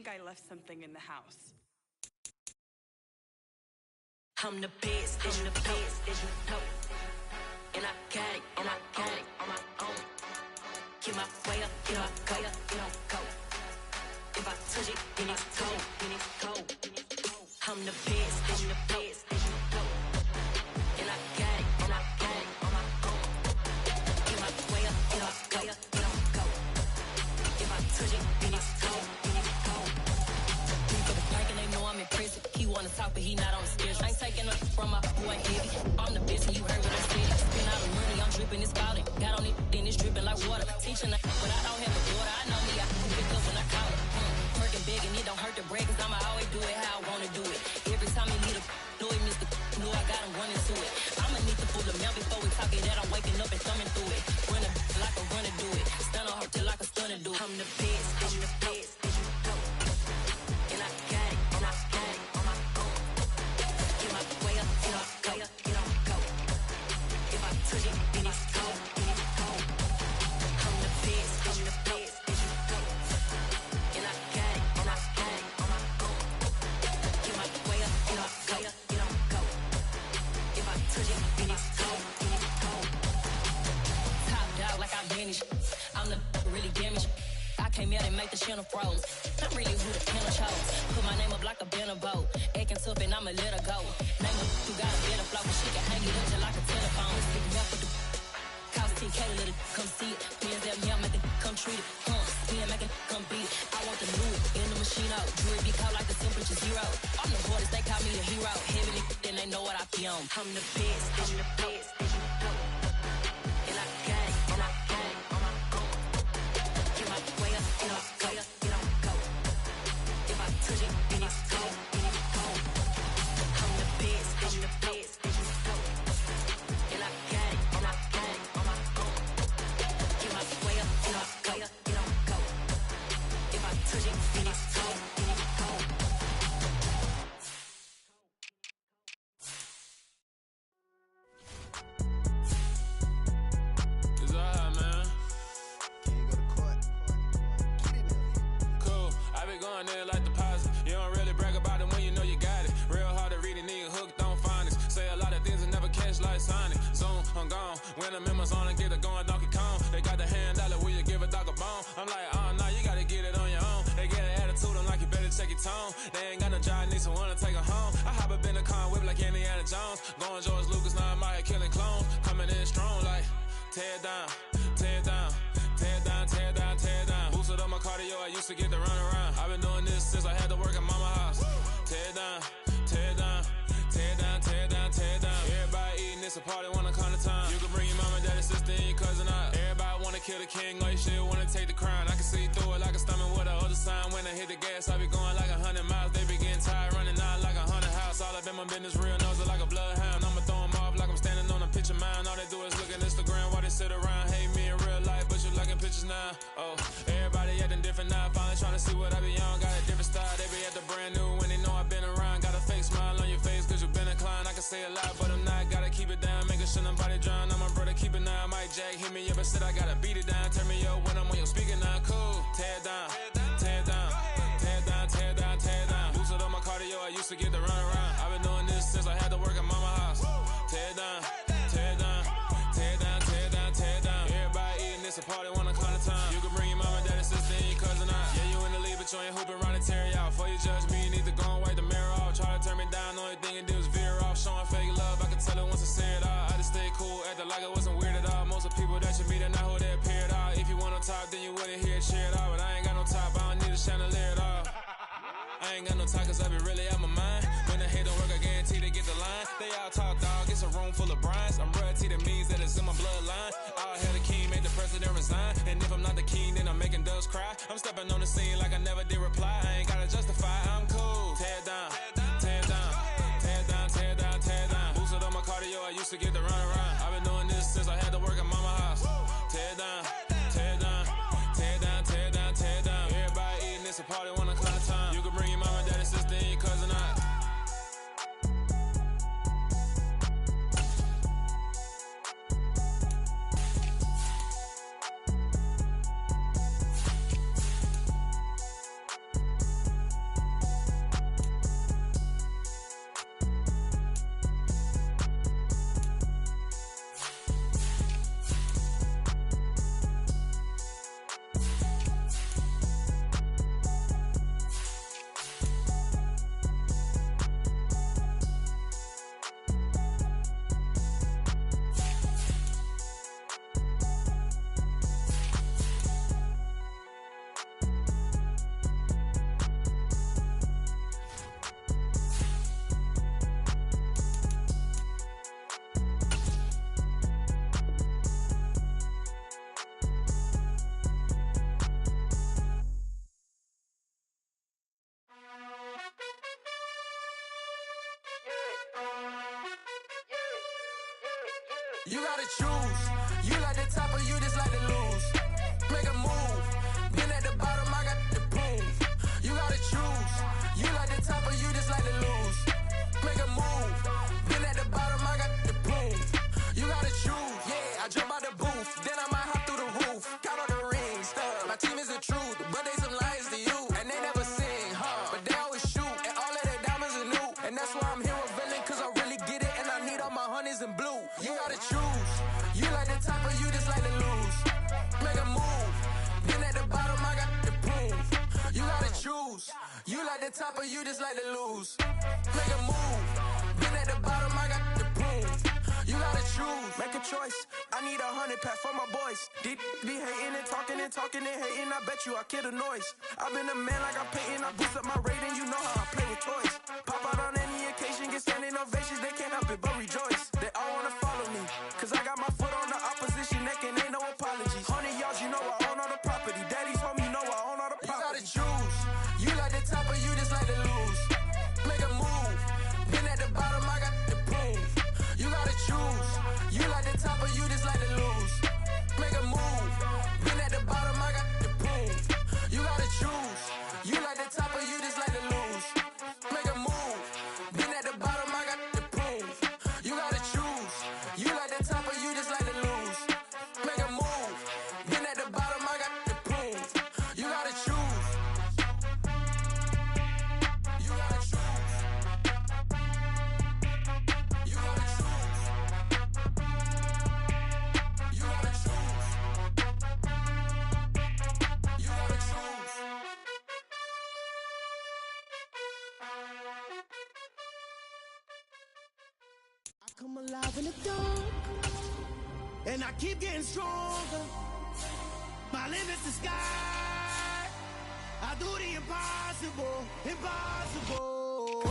Speaker 10: I left something in the house.
Speaker 11: I'm the best, I'm the best, as you know. And I got it, and I got it on my own. Get my way up, get my go, get on go. If I touch it, then it's cold, then it's cold. I'm the best, I'm the best, as you know. And I got it, and I got it on my own. Get my way up, get my go, get on go. If I touch it, then it's cold. I'm in prison. He wanna talk, but he not on the schedule. I ain't taking up from my boy heavy. I'm the bitch, and you heard what I said. Spend all the money, I'm dripping, it's scalding. Got on it, then it's dripping like water. Teaching, but I don't have a daughter. I know me, I can pick up when I call it. Working big, and it don't hurt to break, cause I'ma always do it how I wanna do it. Every time he need a know it, Mr. Know I got him running to it. I'ma need the full amount before we talk it that I'm waking up and thumbing through it. Running like a runner do it. Stun on her till like a stunner do it. I'm the best, I'm the best, as you know. And I got it, and I got it on my own. and make the channel froze. I'm really who the pinnle chose. Put my name up like a banner boat. Acting tough and I'ma let her go. Name her who got a better flow, but she can hang it up just like a telephone. Pick me up with the cost 10K, let it come see it. Hands up, yeah, make it come treat it. Spin, make it come beat it. I want the new in the machine out. Jewelry be called like the temperature zero. I'm the hardest, they call me a hero. Heavy then they know what I be on. I'm the best, I'm the best. And I got it, and I got it. Get my way up, get up, go, get on, go. If I touch it, then it's go, then it's go. I'm the best, I'm the best. And I got it, and I got it. Get my way up, get up, go, get on, go. If I touch it, then it's go, then it's go.
Speaker 8: It's alright, man. Cool, I be going there like deposit. You don't really brag about it when you know you got it. Real hard to read a nigga hooked on phonics. Say a lot of things and never catch like Sonic. Zoom, I'm gone. When the members on and get it going Donkey Kong. They got the hand dollar, will you give a dog a bone? I'm like, oh no, you gotta get it on your own. They get an attitude, I'm like, you better check your tone. They ain't got no job, need someone to take her home. I hop up in the car, whip like Indiana Jones. Going George Lucas, now I'm out here killing clones. Coming in strong like, tear down, tear down, tear down, tear down, tear down. Boosted up my cardio, I used to get to run around. I've been doing this since I had to work at mama house. Tear down, tear down, tear down, tear down, tear down. Everybody eating, it's a party, wanna come to time. You can bring your mama, daddy, sister, and your cousin out. Everybody wanna kill the king, or you shit wanna take the crown. I can see through it like a stomach with a other sign. When I hit the gas, I be going like 100 miles. They be getting tired, running out like 100 house. All up in my business, real nose like a bloodhound. I'ma throw them off like I'm standing on a picture mound. All they do is look at Instagram while they sit around. Hate me in real life, but you liking pictures now. Oh, everybody acting different now. Finally trying to see what I be on. Got a different style, they be at the brand new when they know I've been around. Got a fake smile on your face, cause you been inclined. I can say a lot, but I'm not. Gotta keep it down, making sure nobody drown. I'm my brother, keep it now. Mike Jack hit me up and said I gotta beat it down. Turn me up when I'm on your speaker now. Cool, tear down, tear down, tear down, tear down, tear down. Boosted up my cardio, I used to get to run around. I've been doing this since I had to work at mama house. Tear down, tear down, tear down, tear down, tear down. Everybody eating, it's a party, wanna come to time. You can bring your mama, daddy, sister, and your cousin out. Yeah, you in the lead, but you ain't hooping around and tear you out. Before you judge me, you need to go and wipe the mirror off. Try to turn me down, only thing it did was veer off. Showing fake love, I can tell it once I say it all. I just stay cool, acting like it wasn't weird at all. Most of the people that you meet are not who they appear at all. If you want on top, then you wouldn't hear it cheer at all. But I ain't got no top, I don't need a chandelier at all. I ain't got no time, cause I be really out my mind. When the hate don't work, I guarantee they get the line. They all talk, dog, it's a room full of brinds. I'm royalty, that means that it's in my bloodline. All hell the king, made the president resign. And if I'm not the king, then I'm making doves cry. I'm stepping on the scene like I never did reply. I ain't gotta justify, I'm cool. Tear down, tear down, tear down, tear down, tear down. Boosted up my cardio, I used to get to run around. I've been doing this since I had to work at mama house. Tear down, tear down, tear down, tear down, tear down. Everybody eating, it's a party, wanna climb time. You can bring your mama, daddy, sister, and your cousin out.
Speaker 1: You gotta choose. You like the top or you just like to lose. Make a move. Been at the bottom, I got the prove. You gotta choose. You like the top or you just like to lose. Make a move. Been at the bottom, I got the prove. You gotta choose. Yeah, I jump out the booth. Then I might hop through the roof. Count on the rings. My team is the truth, but they some liars to you. And they never sing, but they always shoot. And all of their diamonds are new. And that's why I'm here with villain, cause I really get it. And I need all my honeys in blue. You gotta choose. You like the top or you just like to lose. Make a move.
Speaker 8: choose. You like the top or you just like to lose. Make a move. Been at the bottom, I got the prove. You gotta choose. Make a choice. I need 100 pack for my boys. Be hating and talking and talking and hating. I bet you I kill the noise. I've been a man like I'm painting. I boost up my rating. You know how I play with toys. Pop out on any occasion, get standing ovations. They can't help it but rejoice. They all wanna follow me. Cause I got my foot on the opposition neck and ain't no apologies. 100 yards, you know I own all the property. Daddy's home, you know I own all the property. You gotta choose. You like the top or you just like to lose. Make a move. Been at the bottom, I got the proof. You gotta choose. You like the top or you just like to lose. Make a move. Been at the bottom, I got the proof. You gotta choose. You like the top or you just like to lose. Make a move. Been at the bottom, I got the proof. You gotta choose. You like the top or you just like to lose. Make a move. Been at the bottom, I got the proof. You gotta choose. You gotta choose. You gotta choose. You gotta choose. You gotta choose.
Speaker 12: I come alive in the dark, and I keep getting stronger. My limit's the sky. I do the impossible, impossible.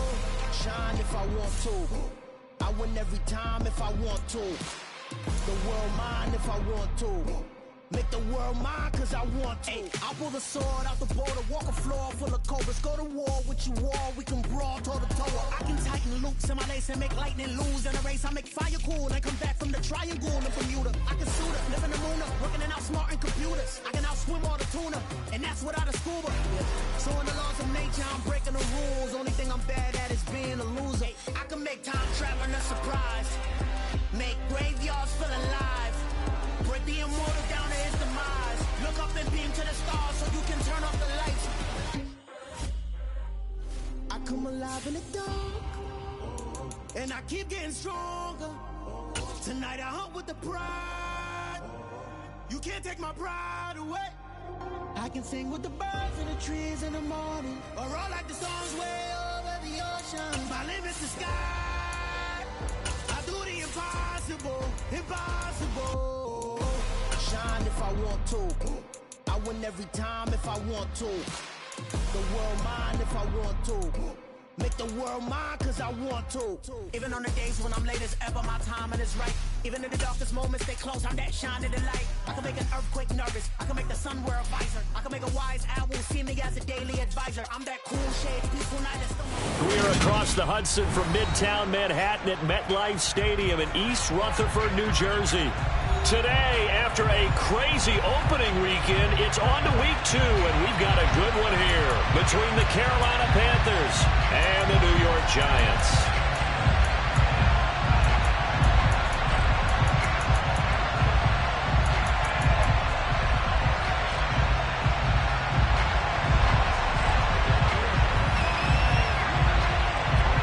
Speaker 12: Shine if I want to. I win every time if I want to. The world mine if I want to. Make the world mine cause I want to. I'll pull the sword out the border, walk a floor full of cobras. Go to war with you all, we can brawl toe to toe. I can tighten loops in my lace and make lightning lose in a race. I make fire cool and come back from the triangle in Bermuda. I can shoot it, live in the moon, working and outsmarting computers. I can outswim all the tuna, and that's without a scuba. So in the laws of nature, I'm breaking the rules. Only thing I'm bad at is being a loser. I can make time traveling a surprise, make graveyards feel alive. Break the immortal down to his demise. Look up and beam to the stars so you can turn off the lights. I come alive in the dark, and I keep getting stronger. Tonight I hunt with the pride. You can't take my pride away. I can sing with the birds and the trees in the morning, or roll like the songs way over the ocean. My limit's the sky. I do the impossible, impossible. Shine if I want to. I win every time if I want to. The world mine if I want to. Make the world mine cause I want to. Even on the days when I'm late as ever, my timing is right. Even in the darkest moments, stay close, I'm that shining the light. I can make an earthquake nervous, I can make the sun wear a visor. I can make a wise owl see me as a daily advisor. I'm that cool shade, peaceful night that's the...
Speaker 2: We're across the Hudson from Midtown Manhattan at MetLife Stadium in East Rutherford, New Jersey. Today, after a crazy opening weekend, it's on to week 2, and we've got a good one here between the Carolina Panthers and the New York Giants.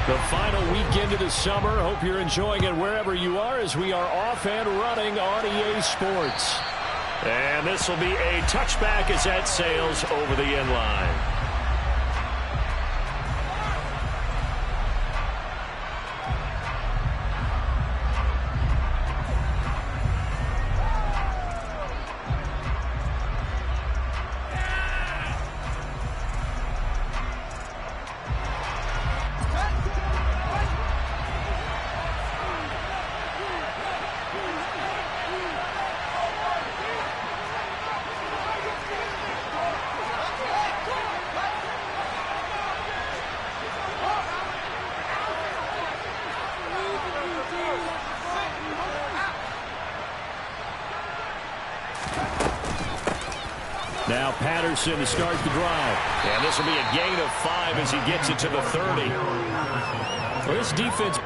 Speaker 2: The final weekend of the summer. Hope you're enjoying it wherever you are as we are off and running on EA Sports. And this will be a touchback as that sails over the end line. Now Patterson to start the drive. And this will be a gain of 5 as he gets it to the 30. Well, this defense...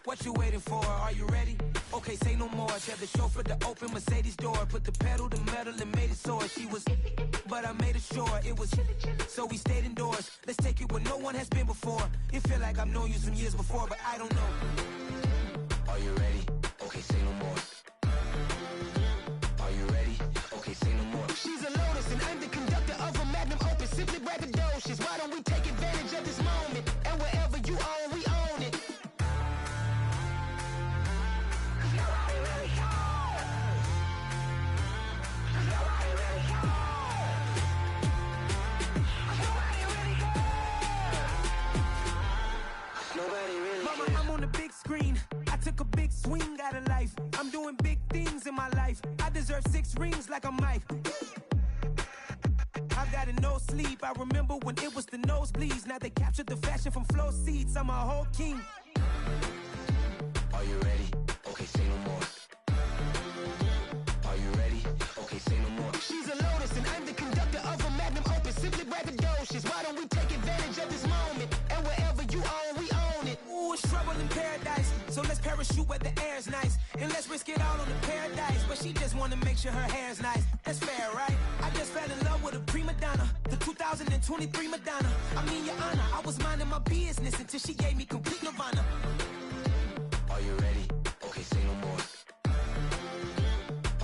Speaker 8: What you waiting for? Are you ready?
Speaker 12: Okay, say no more. Tell the chauffeur to open Mercedes door. Put the pedal to metal and made it soar. She was, but I made it sure it was. So we stayed indoors. Let's take it where no one has been before. It feel like I've known you some years before, but I don't know. Are you ready? Okay, say no more. Are you ready? Okay, say no more. She's a Lotus and I'm the conductor of a Magnum Opus. Simply braggadocious. Why don't we take advantage of this moment? And wherever you own, we own it. Mama, I'm on the big screen. I took a big swing out of life. I'm doing big things in my life. I deserve 6 rings like I'm Mike. I got no sleep. I remember when it was the nosebleeds. Now they captured the fashion from flow seats. I'm a whole king. Are you ready? Okay, say no more. Are you ready? Okay, say no more. She's a Lotus and I'm the conductor of a Magnum Opus. Simply braggadocious. Why don't we take advantage of this moment? And wherever you own, we own it. Ooh, it's trouble in paradise. So let's parachute where the air's nice. And let's risk it all on the paradise. But she just wanna make sure her hair's nice. That's fair, right? I just fell in love with a prima donna. The 2023 Madonna. I mean, your honor, I was minding my business until she gave me complete nirvana. Are you ready? Okay, say no more.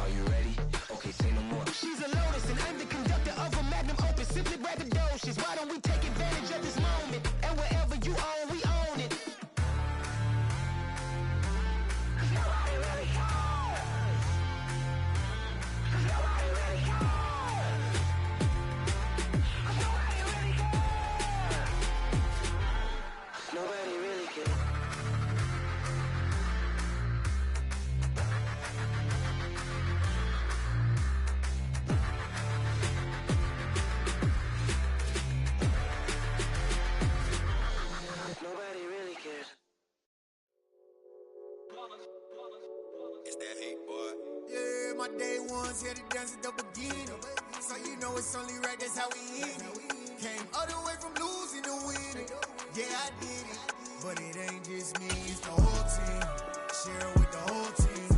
Speaker 12: Are you ready? Okay, say no more. She's a Lotus and I'm the conductor of a Magnum Opus. Simply braggadocious. Why don't we take advantage of this moment? And wherever you own, we own it. Nobody really cares. Nobody really cares. Nobody really cares. Nobody really cares. Nobody really cares.
Speaker 13: It's that hate, boy.
Speaker 14: Yeah, my day ones here to dance at the beginning. So you know it's only right, that's how we end it. Came all the way from losing to winning. Yeah, I did it. But it ain't just me, it's the whole team. Share it with the whole team.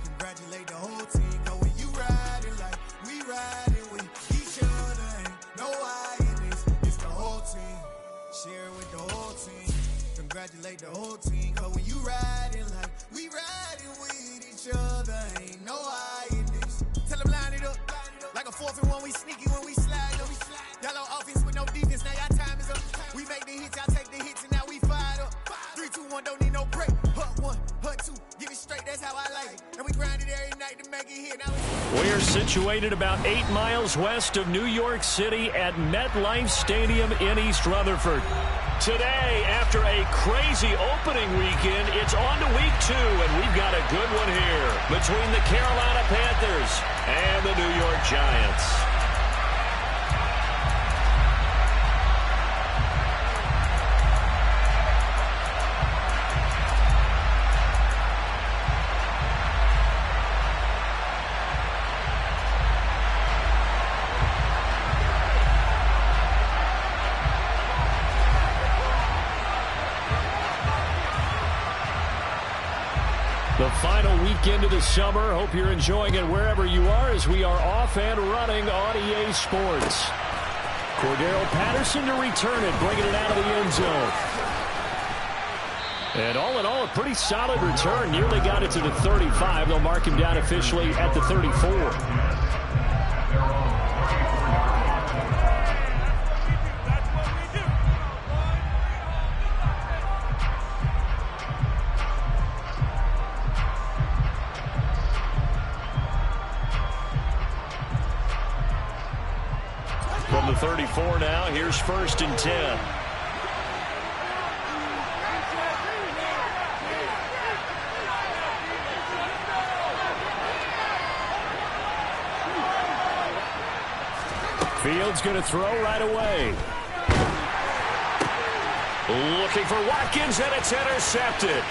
Speaker 14: Congratulate the whole team. Cause when you riding like we riding with each other, ain't no I in this. It's the whole team. Share it with the whole team. Congratulate the whole team. Cause when you riding like we riding with each other, ain't no I in this. Tell them line it up. Like a 4th and 1, we sneaky when we slide up. Y'all on offense with no defense, now y'all time is up. We make the hits, y'all take the hits, and now we fired up. 3, 2, 1, don't need no break. Hut 1, hut 2, give it straight, that's how I like it. And we grind it every night to make it hit. Now
Speaker 2: We're situated about 8 miles west of New York City at MetLife Stadium in East Rutherford. Today, after a crazy opening weekend, it's on to week 2, and we've got a good one here between the Carolina Panthers and the New York Giants. The final weekend of the summer. Hope you're enjoying it wherever you are as we are off and running on EA Sports. Cordero Patterson to return it, bringing it out of the end zone. And all in all, a pretty solid return. Nearly got it to the 35. They'll mark him down officially at the 34. From the 34 now, here's 1st and 10. Fields going to throw right away. Looking for Watkins, and it's intercepted.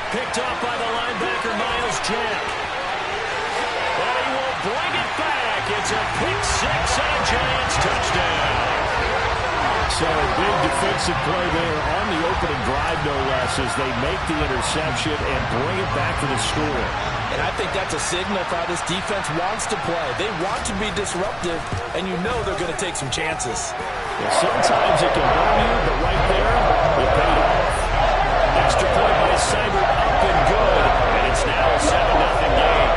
Speaker 2: Picked off by the linebacker, Miles Jack. And he will bring it back. It's a pick 6 and a Giants touchdown. So a big defensive defensive play there on the opening drive, no less, as they make the interception and bring it back to the score.
Speaker 4: And I think that's a signal for how this defense wants to play. They want to be disruptive, and you know they're going to take some chances.
Speaker 2: Well, sometimes it can burn you, but right there, it paid off. Extra point by Seibert, up and good, and it's now a 7-0 game.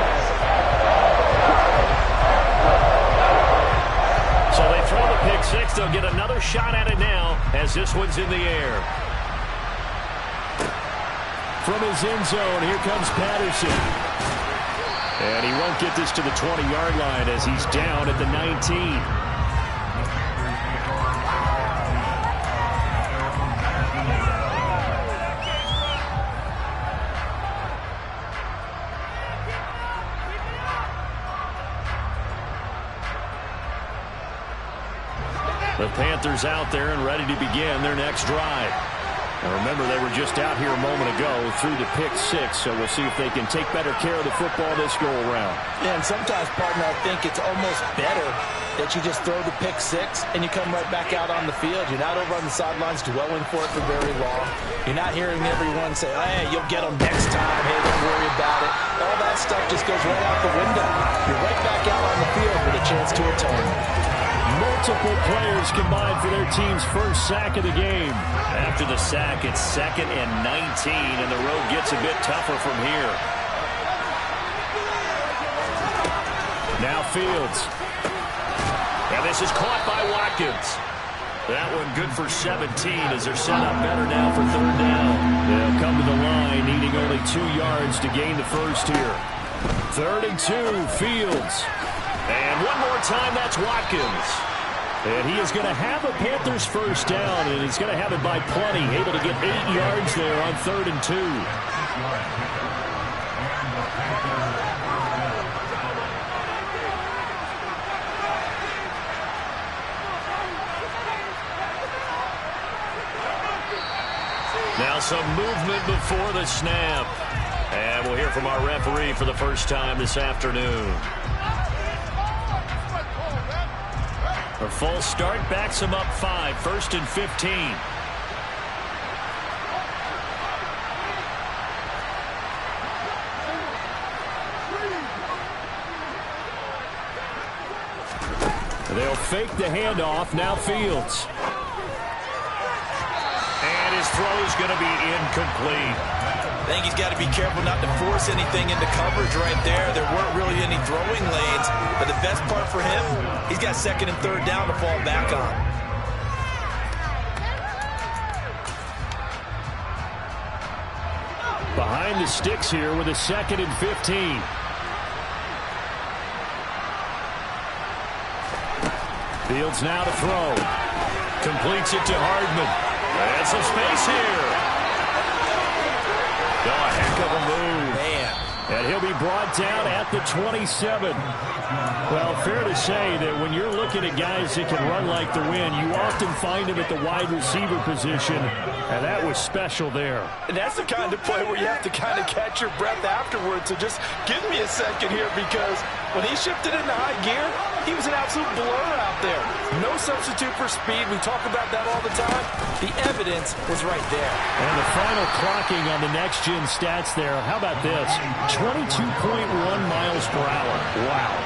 Speaker 2: So they throw the pick six. They'll get another shot at it now as this one's in the air. From his end zone, here comes Patterson. And he won't get this to the 20-yard line as he's down at the 19. The Panthers out there and ready to begin their next drive. And remember, they were just out here a moment ago through the pick six, so we'll see if they can take better care of the football this go-around.
Speaker 4: Yeah, and sometimes, partner, I think it's almost better that you just throw the pick six and you come right back out on the field. You're not over on the sidelines dwelling for it for very long. You're not hearing everyone say, hey, you'll get them next time. Hey, don't worry about it. All that stuff just goes right out the window. You're right back out on the field with a chance to atone.
Speaker 2: Multiple players combined for their team's first sack of the game.
Speaker 7: After the sack, it's 2nd and 19, and the road gets a bit tougher from here.
Speaker 2: Now Fields.
Speaker 7: And this is caught by Watkins. That one good for 17 as they're set up better now for 3rd down.
Speaker 2: They'll come to the line, needing only 2 yards to gain the first here. 3rd and 2, Fields.
Speaker 7: And one more time, that's Watkins.
Speaker 2: And he is going to have a Panthers first down, and he's going to have it by plenty. Able to get 8 yards there on 3rd and 2.
Speaker 7: Now some movement before the snap. And we'll hear from our referee for the first time this afternoon. A false start backs him up 5, 1st and 15.
Speaker 2: They'll fake the handoff. Now Fields.
Speaker 7: And his throw is going to be incomplete.
Speaker 4: I think he's got to be careful not to force anything into coverage right there. There weren't really any throwing lanes, but the best part for him, he's got 2nd and 3rd down to fall back on.
Speaker 2: Behind the sticks here with a 2nd and 15. Fields now to throw. Completes it to Hardman. And some space here.
Speaker 7: Oh, a heck of a move.
Speaker 4: Man.
Speaker 2: And he'll be brought down at the 27. Well, fair to say that when you're looking at guys that can run like the wind, you often find him at the wide receiver position, and that was special there.
Speaker 4: And that's the kind of play where you have to kind of catch your breath afterwards. So just give me a second here, because when he shifted into high gear, he was an absolute blur out there. No substitute for speed. We talk about that all the time. The evidence was right there.
Speaker 2: And the final clocking on the next-gen stats there, how about this? 22.1 miles per hour. Wow.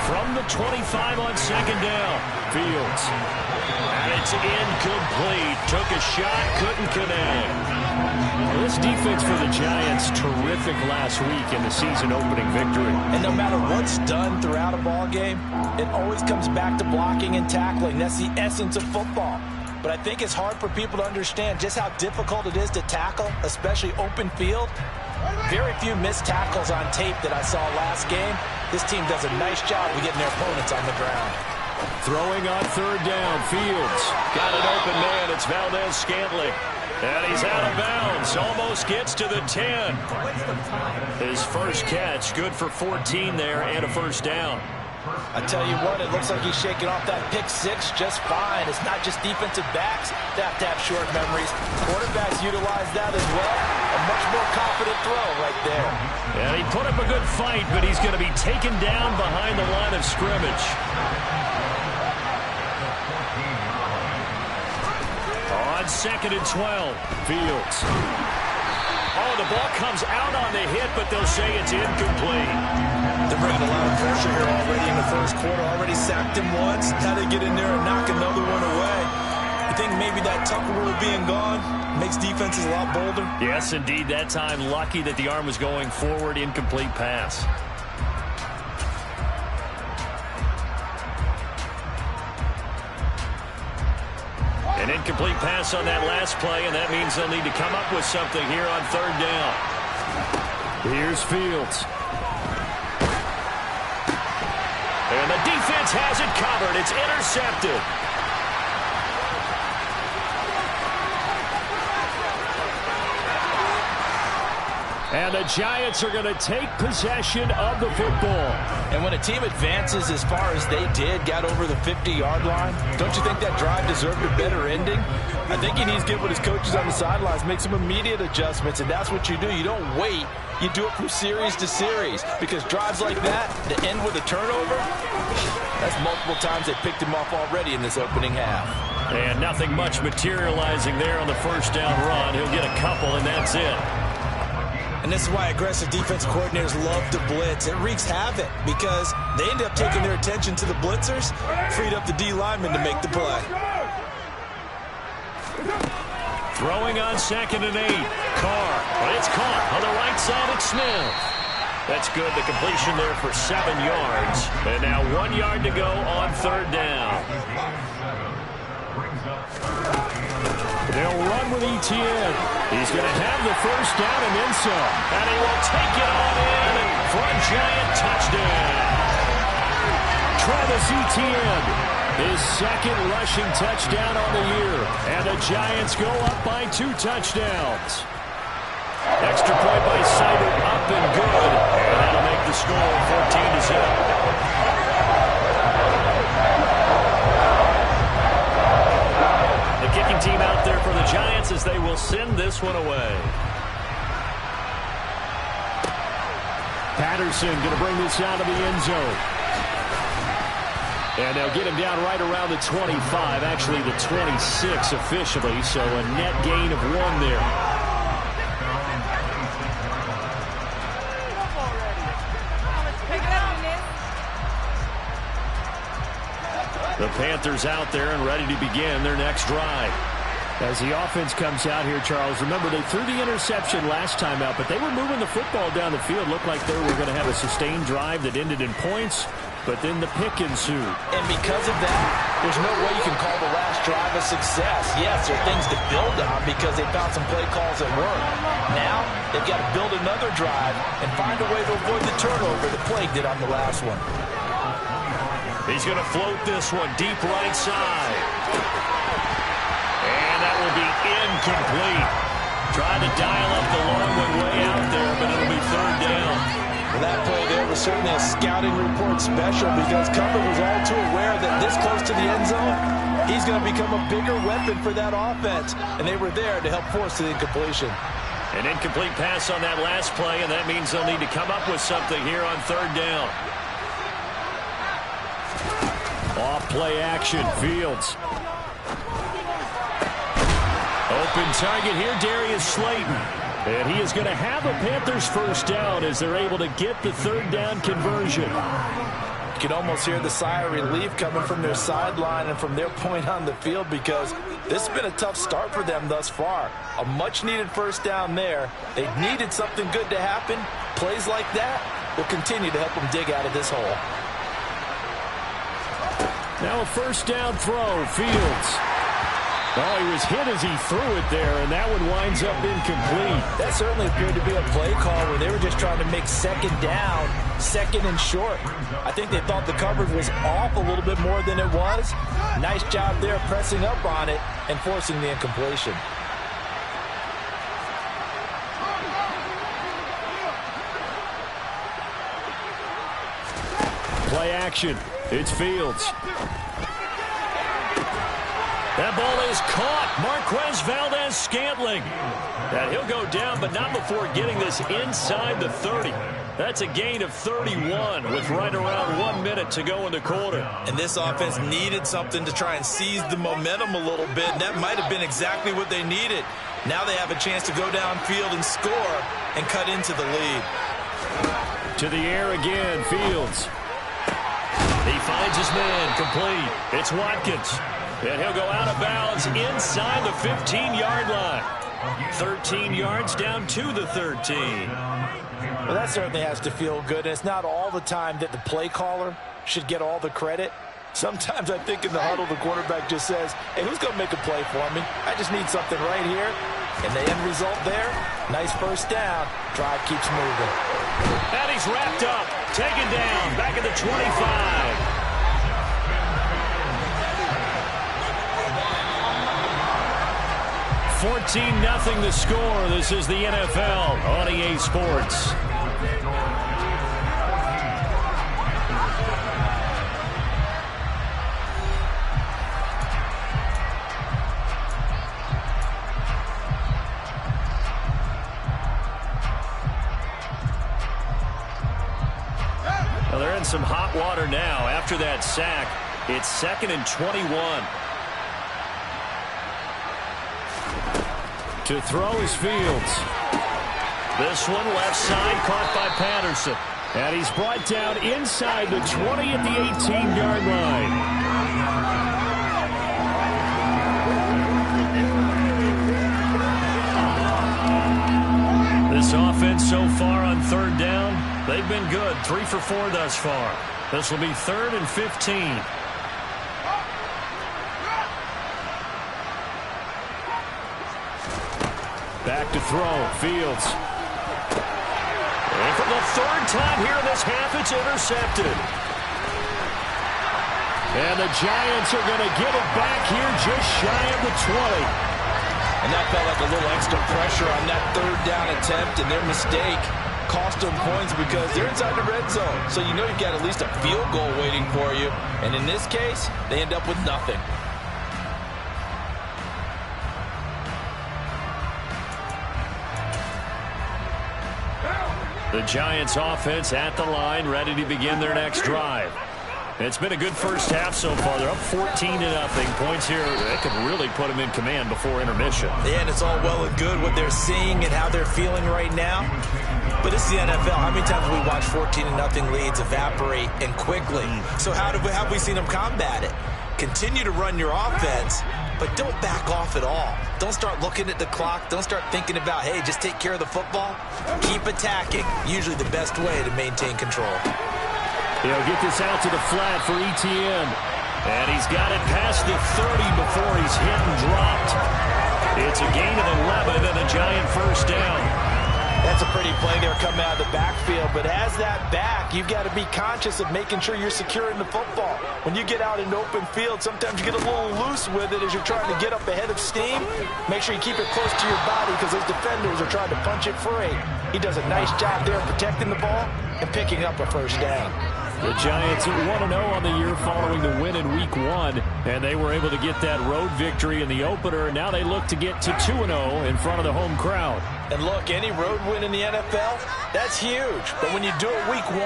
Speaker 2: From the 25 on 2nd down, Fields.
Speaker 7: And it's incomplete. Took a shot, couldn't connect.
Speaker 2: Well, this defense for the Giants, terrific last week in the season-opening victory.
Speaker 4: And no matter what's done throughout a ball game, it always comes back to blocking and tackling. That's the essence of football. But I think it's hard for people to understand just how difficult it is to tackle, especially open field. Very few missed tackles on tape that I saw last game. This team does a nice job of getting their opponents on the ground.
Speaker 2: Throwing on 3rd down, Fields.
Speaker 7: Got an open man. It's Valdez-Scantling. And he's out of bounds. Almost gets to the 10. His first catch, good for 14 there and a first down.
Speaker 4: I tell you what, it looks like he's shaking off that pick six just fine. It's not just defensive backs that have to have short memories. Quarterbacks utilize that as well. A much more confident throw right there.
Speaker 2: And he put up a good fight, but he's going to be taken down behind the line of scrimmage. On 2nd and 12, Fields. Oh, the ball comes out on the hit, but they'll say it's incomplete.
Speaker 4: They're bringing a lot of pressure here already in the first quarter. Already sacked him once. Now they get in there and knock another one away. You think maybe that Tucker rule being gone makes defenses a lot bolder?
Speaker 2: Yes, indeed. That time, lucky that the arm was going forward. Incomplete pass. An incomplete pass on that last play, and that means they'll need to come up with something here on 3rd down. Here's Fields. And the defense has it covered. It's intercepted. And the Giants are going to take possession of the football.
Speaker 4: And when a team advances as far as they did, got over the 50-yard line, don't you think that drive deserved a better ending? I think he needs to get with his coaches on the sidelines, make some immediate adjustments, and that's what you do. You don't wait. You do it from series to series, because drives like that, to end with a turnover, that's multiple times they picked him off already in this opening half.
Speaker 2: And nothing much materializing there on the 1st down run. He'll get a couple, and that's it.
Speaker 3: And this is why aggressive defensive coordinators love to blitz. It wreaks havoc because they end up taking their attention to the blitzers, freed up the D lineman to make the play.
Speaker 2: Throwing on 2nd and 8. Carr, but it's caught on the right side at Smith. That's good. The completion there for 7 yards. And now 1 yard to go on 3rd down. They'll run with Etienne. He's going to have the 1st down and then some. And he will take it on in for a Giant touchdown. Travis Etienne, his 2nd rushing touchdown on the year. And the Giants go up by 2 touchdowns. Extra point by Seibert, up and good. And that'll make the score 14-0. Kicking team out there for the Giants as they will send this one away. Patterson going to bring this out of the end zone. And they'll get him down right around the 25, actually the 26 officially, so a net gain of 1 there. The Panthers out there and ready to begin their next drive. As the offense comes out here, Charles, remember they threw the interception last time out, but they were moving the football down the field. Looked like they were going to have a sustained drive that ended in points, but then the pick ensued.
Speaker 4: And because of that, there's no way you can call the last drive a success. Yes, there are things to build on because they found some play calls that work. Now, they've got to build another drive and find a way to avoid the turnover that plagued it on the last one.
Speaker 2: He's going to float this one deep right side. And that will be incomplete. Trying to dial up the long one way out there, but it'll be 3rd down.
Speaker 4: Well, that play there was certainly a scouting report special because Cumber was all too aware that this close to the end zone, he's going to become a bigger weapon for that offense. And they were there to help force the incompletion.
Speaker 2: An incomplete pass on that last play, and that means they'll need to come up with something here on 3rd down. Off play action, Fields. Open target here, Darius Slayton. And he is going to have a Panthers 1st down as they're able to get the 3rd down conversion.
Speaker 4: You can almost hear the sigh of relief coming from their sideline and from their point on the field because this has been a tough start for them thus far. A much-needed 1st down there. They needed something good to happen. Plays like that will continue to help them dig out of this hole.
Speaker 2: Now a 1st down throw, Fields. Oh, he was hit as he threw it there, and that one winds up incomplete.
Speaker 4: That certainly appeared to be a play call where they were just trying to make 2nd down, 2nd and short. I think they thought the coverage was off a little bit more than it was. Nice job there pressing up on it and forcing the incompletion.
Speaker 2: Play action. It's Fields.
Speaker 7: That ball is caught. Marquez Valdez-Scantling. And he'll go down, but not before getting this inside the 30. That's a gain of 31 with right around 1 minute to go in the quarter.
Speaker 4: And this offense needed something to try and seize the momentum a little bit, and that might have been exactly what they needed. Now they have a chance to go downfield and score and cut into the lead.
Speaker 7: To the air again, Fields. He finds his man, complete. It's Watkins. And he'll go out of bounds inside the 15-yard line. 13 yards down to the 13.
Speaker 4: Well, that certainly has to feel good. And it's not all the time that the play caller should get all the credit. Sometimes I think in the huddle, the quarterback just says, hey, who's going to make a play for me? I just need something right here. And the end result there, nice first down. Drive keeps moving.
Speaker 7: And he's wrapped up, taken down, back at the 25. 14-0 the score. This is the NFL on EA Sports. Well, they're in some hot water now. After that sack, it's 2nd and 21. To throw is Fields. This one left side caught by Patterson. And he's brought down inside the 20 at the 18-yard line. This offense so far on 3rd down, they've been good. 3 for 4 thus far. This will be 3rd and 15. Back to throw, Fields. And for the 3rd time here in this half, it's intercepted. And the Giants are going to get it back here just shy of the 20.
Speaker 4: And that felt like a little extra pressure on that 3rd down attempt, and their mistake cost them points because they're inside the red zone. So you know you've got at least a field goal waiting for you. And in this case, they end up with nothing.
Speaker 7: The Giants offense at the line, ready to begin their next drive. It's been a good first half so far. They're up 14-0. Points here, they could really put them in command before intermission.
Speaker 4: Yeah, and it's all well and good what they're seeing and how they're feeling right now. But this is the NFL. How many times have we watched 14-0 leads evaporate and quickly? So how have we seen them combat it? Continue to run your offense, but don't back off at all. Don't start looking at the clock. Don't start thinking about, hey, just take care of the football. Keep attacking. Usually the best way to maintain control.
Speaker 7: He'll get this out to the flat for Etienne. And he's got it past the 30 before he's hit and dropped. It's a gain of 11 and a Giant first down.
Speaker 4: That's a pretty play there coming out of the backfield. But as that back, you've got to be conscious of making sure you're securing the football. When you get out in open field, sometimes you get a little loose with it as you're trying to get up ahead of steam. Make sure you keep it close to your body because those defenders are trying to punch it free. He does a nice job there protecting the ball and picking up a first down.
Speaker 7: The Giants 1-0 on the year following the win in Week 1, and they were able to get that road victory in the opener, and now they look to get to 2-0 in front of the home crowd.
Speaker 4: And look, any road win in the NFL, that's huge. But when you do it Week 1,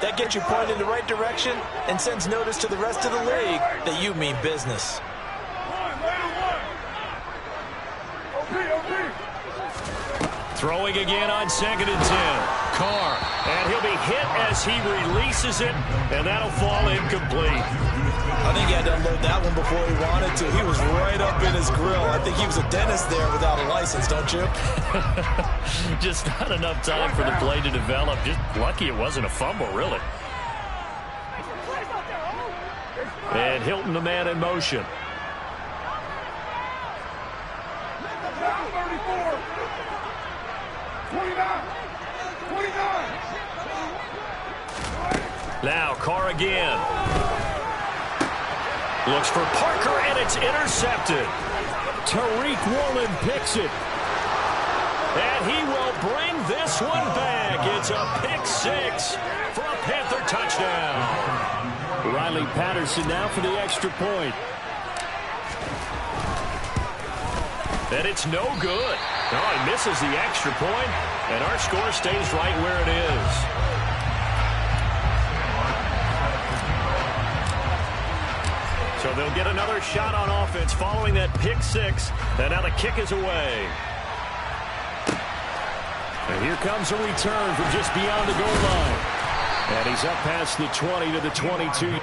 Speaker 4: that gets you pointed in the right direction and sends notice to the rest of the league that you mean business.
Speaker 7: Throwing again on 2nd and 10. Carr. And he'll be hit as he releases it, and that'll fall incomplete.
Speaker 4: I think he had to unload that one before he wanted to. He was right up in his grill. I think he was a dentist there without a license, don't you?
Speaker 7: Just not enough time for the play to develop. Just lucky it wasn't a fumble, really. And Hilton, the man in motion. Now Carr again. Looks for Parker, and it's intercepted. Tariq Woolen picks it. And he will bring this one back. It's a pick 6 for a Panther touchdown. Riley Patterson now for the extra point. And it's no good. Oh, he misses the extra point, and our score stays right where it is. So they'll get another shot on offense following that pick six, and now the kick is away. And here comes a return from just beyond the goal line. And he's up past the 20 to the 22.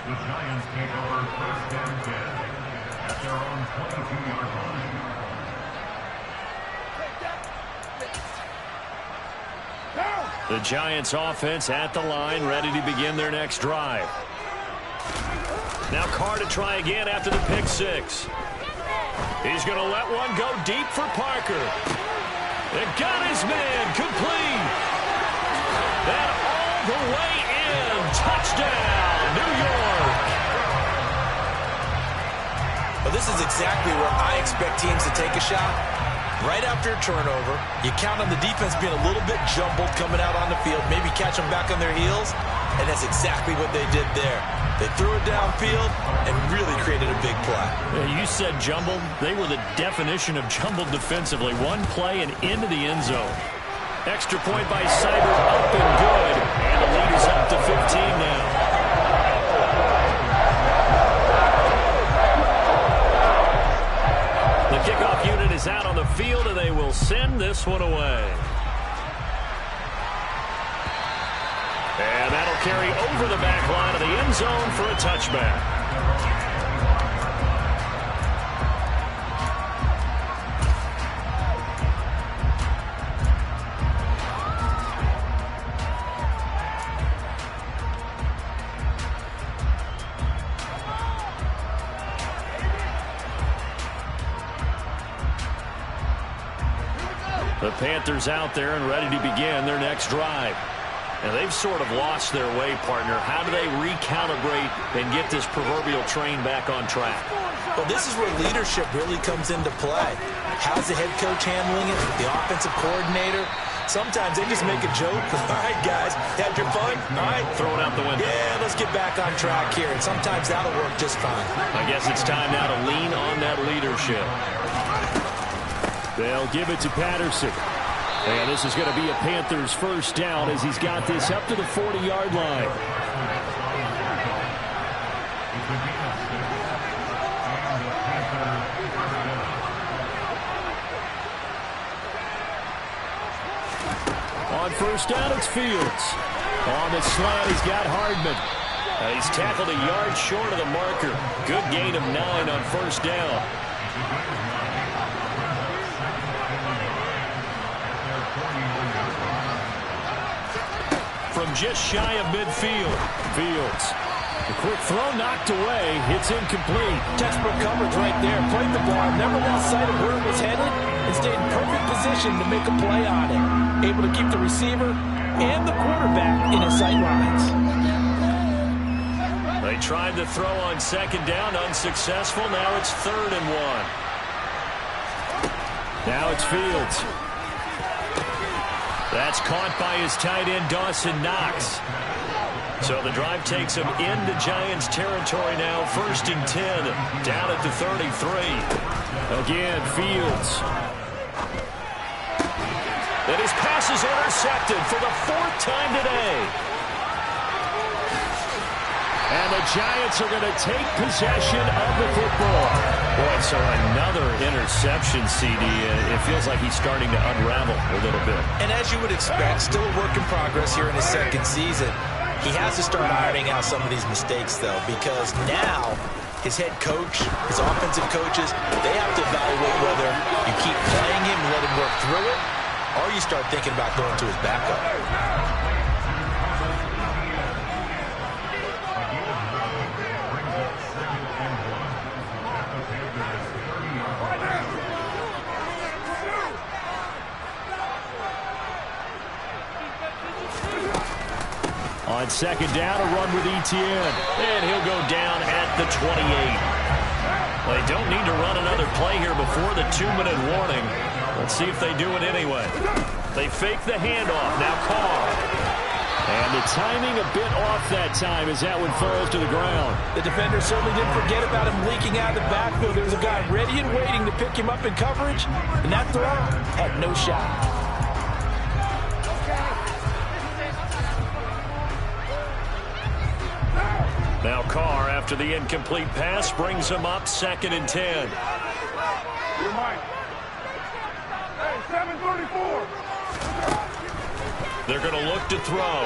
Speaker 6: The Giants take over first and 10 at their own 22-yard line.
Speaker 7: The Giants offense at the line, ready to begin their next drive. Now Carr to try again after the pick six. He's going to let one go deep for Parker. It got his man complete. And all the way in. Touchdown, New York.
Speaker 3: Well, this is exactly where I expect teams to take a shot. Right after a turnover, you count on the defense being a little bit jumbled coming out on the field, maybe catch them back on their heels, and that's exactly what they did there. They threw it downfield and really created a big play.
Speaker 7: You said jumbled. They were the definition of jumbled defensively. One play and into the end zone. Extra point by Seibert, up and good. And the lead is up to 15 now. The kickoff unit is out on the field, and they will send this one away. And that'll carry over the back line of the end zone for a touchback. The Panthers out there and ready to begin their next drive. And they've sort of lost their way, partner. How do they recalibrate and get this proverbial train back on track?
Speaker 3: Well, this is where leadership really comes into play. How's the head coach handling it? The offensive coordinator? Sometimes they just make a joke. All right, guys, had your fun? All right.
Speaker 7: Throw it out the window.
Speaker 3: Yeah, let's get back on track here. And sometimes that'll work just fine.
Speaker 7: I guess it's time now to lean on that leadership. They'll give it to Patterson. And this is going to be a Panthers first down as he's got this up to the 40-yard line. On first down, it's Fields. On the slant, he's got Hardman. He's tackled a yard short of the marker. Good gain of 9 on first down. From just shy of midfield, Fields. The quick throw knocked away. It's incomplete.
Speaker 4: Textbook coverage right there. Played the ball, never lost sight of where it was headed, and stayed in perfect position to make a play on it. Able to keep the receiver and the quarterback in his sight lines.
Speaker 7: They tried to throw on second down, unsuccessful. Now it's 3rd and 1. Now it's Fields. That's caught by his tight end, Dawson Knox. So the drive takes him into Giants territory now. 1st and 10, down at the 33. Again, Fields. And his pass is intercepted for the 4th time today. And the Giants are going to take possession of the football. Boy, so another interception, CD. It feels like he's starting to unravel a little bit.
Speaker 3: And as you would expect, still a work in progress here in his 2nd season. He has to start ironing out some of these mistakes, though, because now his head coach, his offensive coaches, they have to evaluate whether you keep playing him and let him work through it, or you start thinking about going to his backup.
Speaker 2: On second down, a run with Etienne.
Speaker 7: And he'll go down at the 28. Well, they don't need to run another play here before the 2-minute warning. Let's see if they do it anyway. They fake the handoff. Now Carr.
Speaker 2: And the timing a bit off that time as that one falls to the ground.
Speaker 4: The defender certainly didn't forget about him leaking out of the backfield. There was a guy ready and waiting to pick him up in coverage, and that throw had no shot.
Speaker 7: Now Carr, after the incomplete pass, brings him up 2nd and 10.
Speaker 5: You're mine. Hey, 734.
Speaker 7: They're going to look to throw.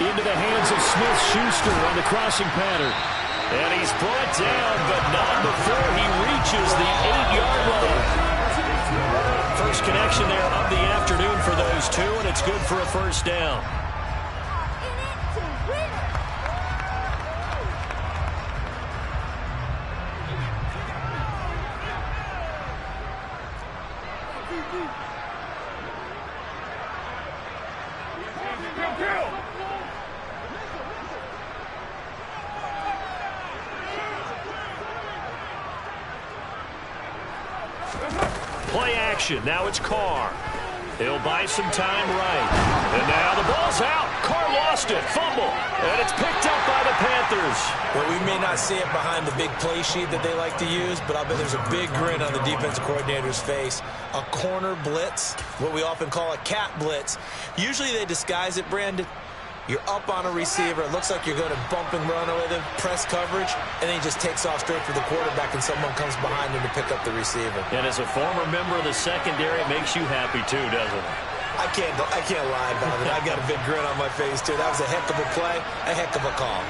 Speaker 2: Into the hands of Smith-Schuster on the crossing pattern.
Speaker 7: And he's brought down, but not before he reaches the 8-yard line. First connection there of the afternoon for those two, and it's good for a first down. Play action. Now it's Carr. He'll buy some time right. And now the ball's out. Carr lost it. Fumble. And it's picked up by the Panthers.
Speaker 3: Well, we may not see it behind the big play sheet that they like to use, but I bet there's a big grin on the defensive coordinator's face. A corner blitz, what we often call a cat blitz. Usually they disguise it, Brandon. You're up on a receiver. It looks like you're going to bump and run with him, press coverage, and then he just takes off straight for the quarterback, and someone comes behind him to pick up the receiver.
Speaker 7: And as a former member of the secondary, it makes you happy too, doesn't it?
Speaker 3: I can't lie about it. I got a big grin on my face, too. That was a heck of a play, a heck of a call.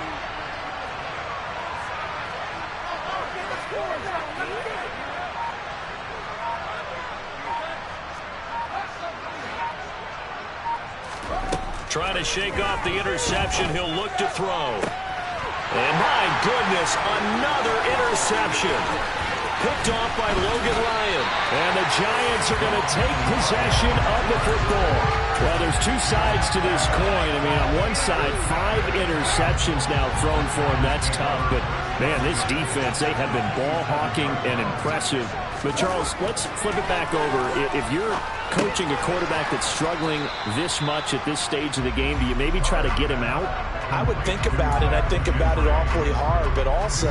Speaker 7: Trying to shake off the interception. He'll look to throw. And my goodness, another interception. Picked off by Logan Ryan.
Speaker 2: And the Giants are going to take possession of the football. Well, there's two sides to this coin. I mean, on one side, 5 interceptions now thrown for him. That's tough. But, man, this defense, they have been ball hawking and impressive. But, Charles, let's flip it back over. If you're coaching a quarterback that's struggling this much at this stage of the game, do you maybe try to get him out?
Speaker 4: I would think about it. I think about it awfully hard, but also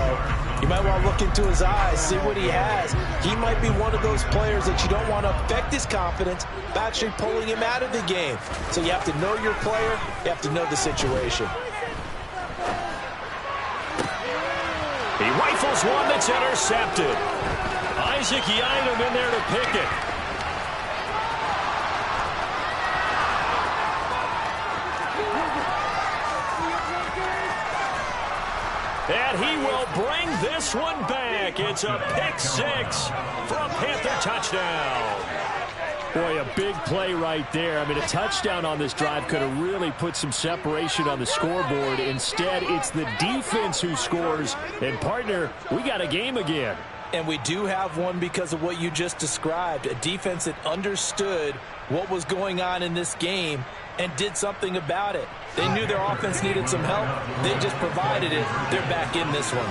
Speaker 4: you might want to look into his eyes, see what he has. He might be one of those players that you don't want to affect his confidence by actually pulling him out of the game. So you have to know your player. You have to know the situation.
Speaker 7: He rifles one that's intercepted. Isaac Yiadom in there to pick it. And he will bring this one back. It's a pick-6 for a Panther touchdown.
Speaker 2: Boy, a big play right there. I mean, a touchdown on this drive could have really put some separation on the scoreboard. Instead, it's the defense who scores. And, partner, we got a game again.
Speaker 4: And we do have one because of what you just described. A defense that understood what was going on in this game and did something about it. They knew their offense needed some help. They just provided it. They're back in this one.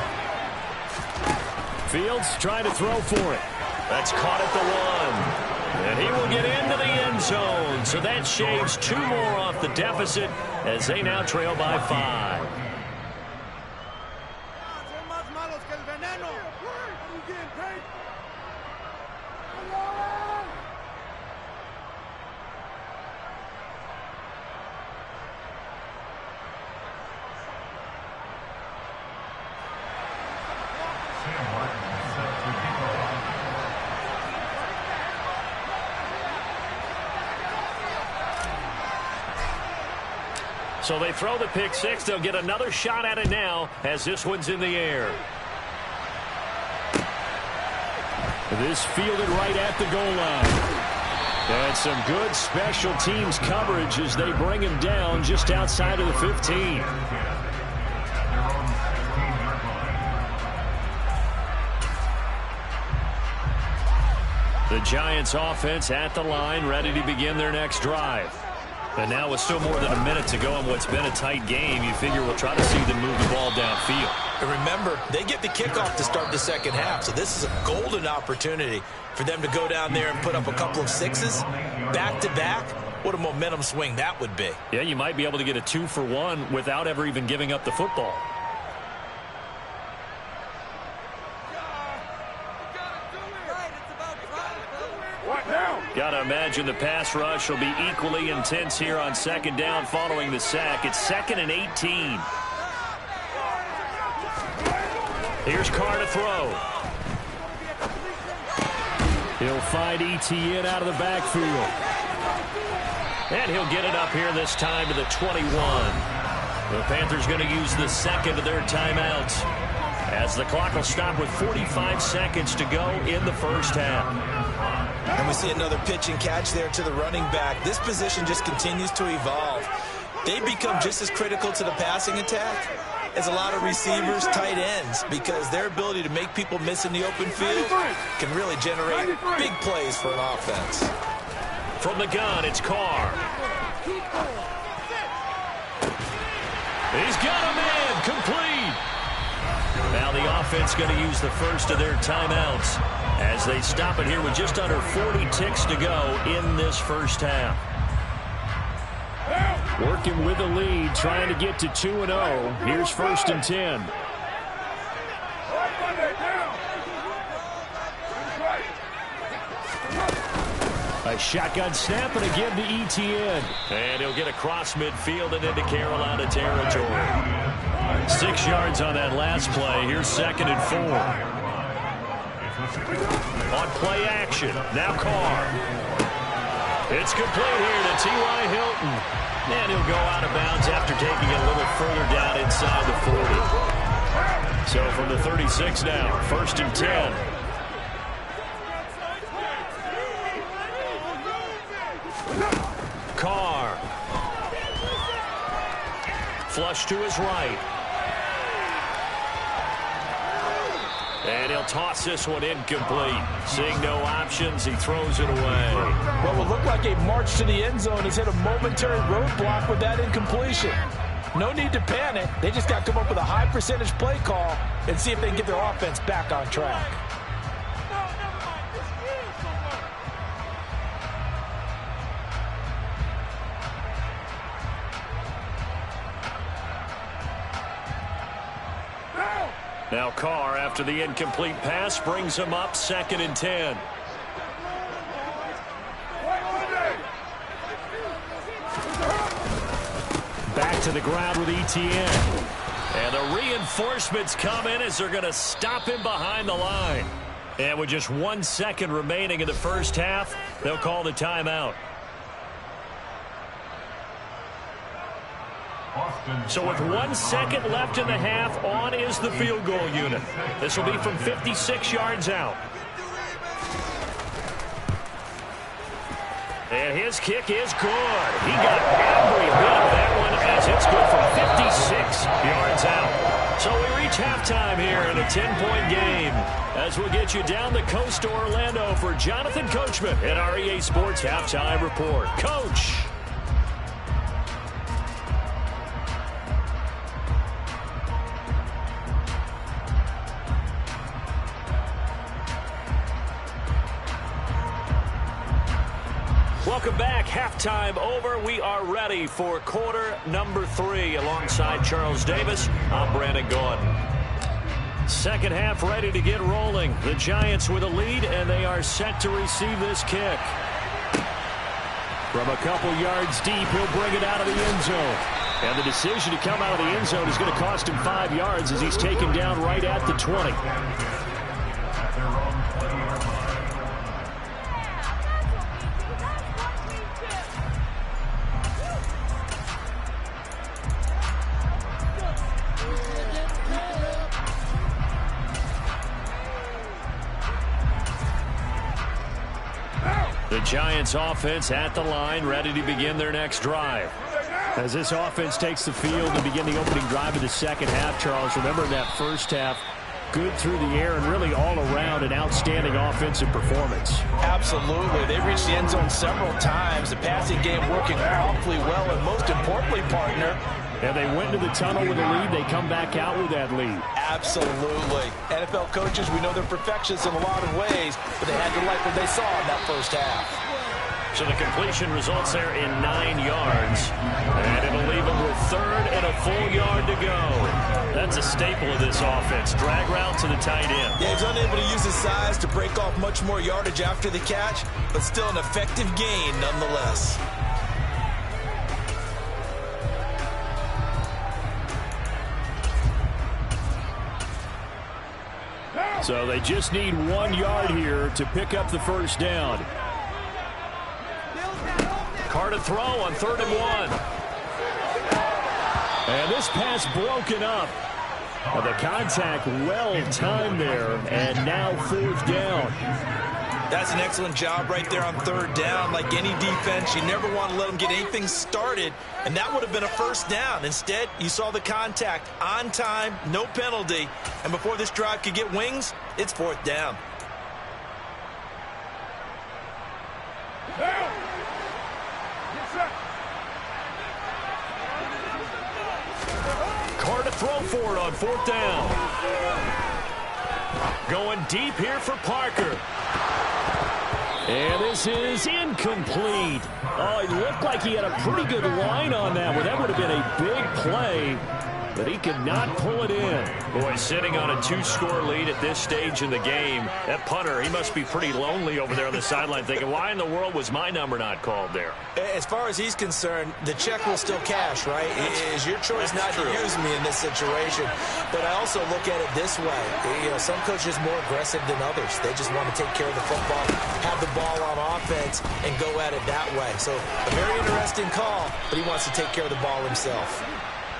Speaker 2: Fields trying to throw for it.
Speaker 7: That's caught at the 1. And he will get into the end zone. So that shaves 2 more off the deficit as they now trail by 5. So they throw the pick-6. They'll get another shot at it now as this one's in the air.
Speaker 2: This fielded right at the goal line. And some good special teams coverage as they bring him down just outside of the 15. The Giants offense at the line, ready to begin their next drive. And now with still more than a minute to go in what's been a tight game, you figure we'll try to see them move the ball downfield.
Speaker 3: And remember, they get the kickoff to start the second half, so this is a golden opportunity for them to go down there and put up a couple of sixes back-to-back. What a momentum swing that would be.
Speaker 2: Yeah, you might be able to get a 2-for-1 without ever even giving up the football. Got to imagine the pass rush will be equally intense here on second down following the sack. It's 2nd and 18. Here's Carr to throw. He'll find Etienne out of the backfield. And he'll get it up here this time to the 21. The Panthers going to use the second of their timeouts as the clock will stop with 45 seconds to go in the first half.
Speaker 3: And we see another pitch and catch there to the running back. This position just continues to evolve. They become just as critical to the passing attack as a lot of receivers, tight ends, because their ability to make people miss in the open field can really generate big plays for an offense.
Speaker 2: From the gun, it's Carr. He's got a man, complete. Now the offense going to use the first of their timeouts as they stop it here with just under 40 ticks to go in this first half. Working with the lead, trying to get to 2-0. Here's 1st and 10. A shotgun snap and again to Etienne. And he'll get across midfield and into Carolina territory. 6 yards on that last play. Here's 2nd and 4. On play action, now Carr. It's complete here to T.Y. Hilton. And he'll go out of bounds after taking it a little further down inside the 40. So from the 36 now, 1st and 10. Carr. Flush to his right. And he'll toss this one incomplete. Seeing no options, he throws it away.
Speaker 4: What will look like a march to the end zone has hit a momentary roadblock with that incompletion. No need to panic. They just got to come up with a high percentage play call and see if they can get their offense back on track.
Speaker 2: Now Carr, after the incomplete pass, brings him up 2nd and 10. Back to the ground with Etienne. And the reinforcements come in as they're going to stop him behind the line. And with just 1 second remaining in the first half, they'll call the timeout. So with 1 second left in the half, on is the field goal unit. This will be from 56 yards out. And his kick is good. He got every bit of that one as it's good from 56 yards out. So we reach halftime here in a 10-point game as we'll get you down the coast to Orlando for Jonathan Coachman at our EA Sports Halftime Report. Coach. Welcome back. Halftime over. We are ready for quarter number 3 alongside Charles Davis. I'm Brandon Gordon. Second half ready to get rolling. The Giants with a lead, and they are set to receive this kick. From a couple yards deep, he'll bring it out of the end zone. And the decision to come out of the end zone is going to cost him 5 yards as he's taken down right at the 20. The Giants offense at the line, ready to begin their next drive. As this offense takes the field and begin the opening drive of the second half, Charles, remember in that first half, good through the air and really all around an outstanding offensive performance.
Speaker 4: Absolutely. They reached the end zone several times. The passing game working awfully well, and most importantly, partner,
Speaker 2: and they went to the tunnel with a lead. They come back out with that lead.
Speaker 4: Absolutely. NFL coaches, we know they're perfectionists in a lot of ways, but they had to like what they saw in that first half.
Speaker 7: So the completion results there in 9 yards, and it'll leave them with 3rd and a full yard to go. That's a staple of this offense. Drag route to the tight end.
Speaker 3: Yeah, he's unable to use his size to break off much more yardage after the catch, but still an effective gain nonetheless.
Speaker 2: So they just need 1 yard here to pick up the first down.
Speaker 7: Carr to throw on 3rd and 1.
Speaker 2: And this pass broken up. The contact well timed there, and now 4th down.
Speaker 3: That's an excellent job right there on 3rd down. Like any defense, you never want to let them get anything started, and that would have been a first down. Instead, you saw the contact on time, no penalty, and before this drive could get wings, it's 4th down.
Speaker 7: Carr to throw for it on 4th down. Going deep here for Parker.
Speaker 2: And this is incomplete. Oh, it looked like he had a pretty good line on that one. That would have been a big play, but he could not pull it in.
Speaker 7: Boy, sitting on a 2-score lead at this stage in the game, that punter, he must be pretty lonely over there on the sideline thinking, why in the world was my number not called there?
Speaker 3: As far as he's concerned, the check will still cash, right? It is your choice not to use me in this situation. But I also look at it this way. You know, some coaches are more aggressive than others. They just want to take care of the football, have the ball on offense, and go at it that way. So a very interesting call, but he wants to take care of the ball himself.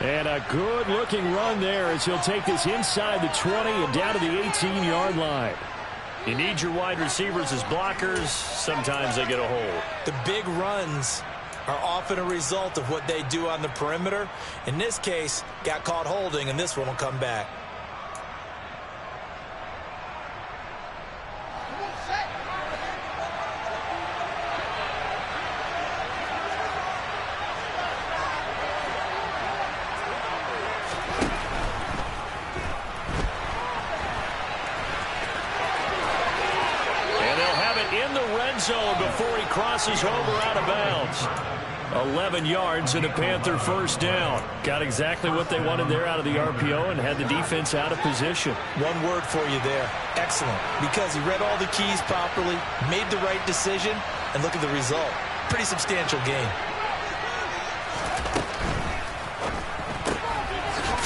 Speaker 2: And a good-looking run there as he'll take this inside the 20 and down to the 18-yard line.
Speaker 7: You need your wide receivers as blockers. Sometimes they get a hold.
Speaker 3: The big runs are often a result of what they do on the perimeter. In this case, got caught holding, and this one will come back.
Speaker 7: Zone before he crosses over out of bounds.
Speaker 2: 11 yards and a Panther first down. Got exactly what they wanted there out of the RPO and had the defense out of position.
Speaker 3: One word for you there. Excellent. Because he read all the keys properly, made the right decision, and look at the result. Pretty substantial game.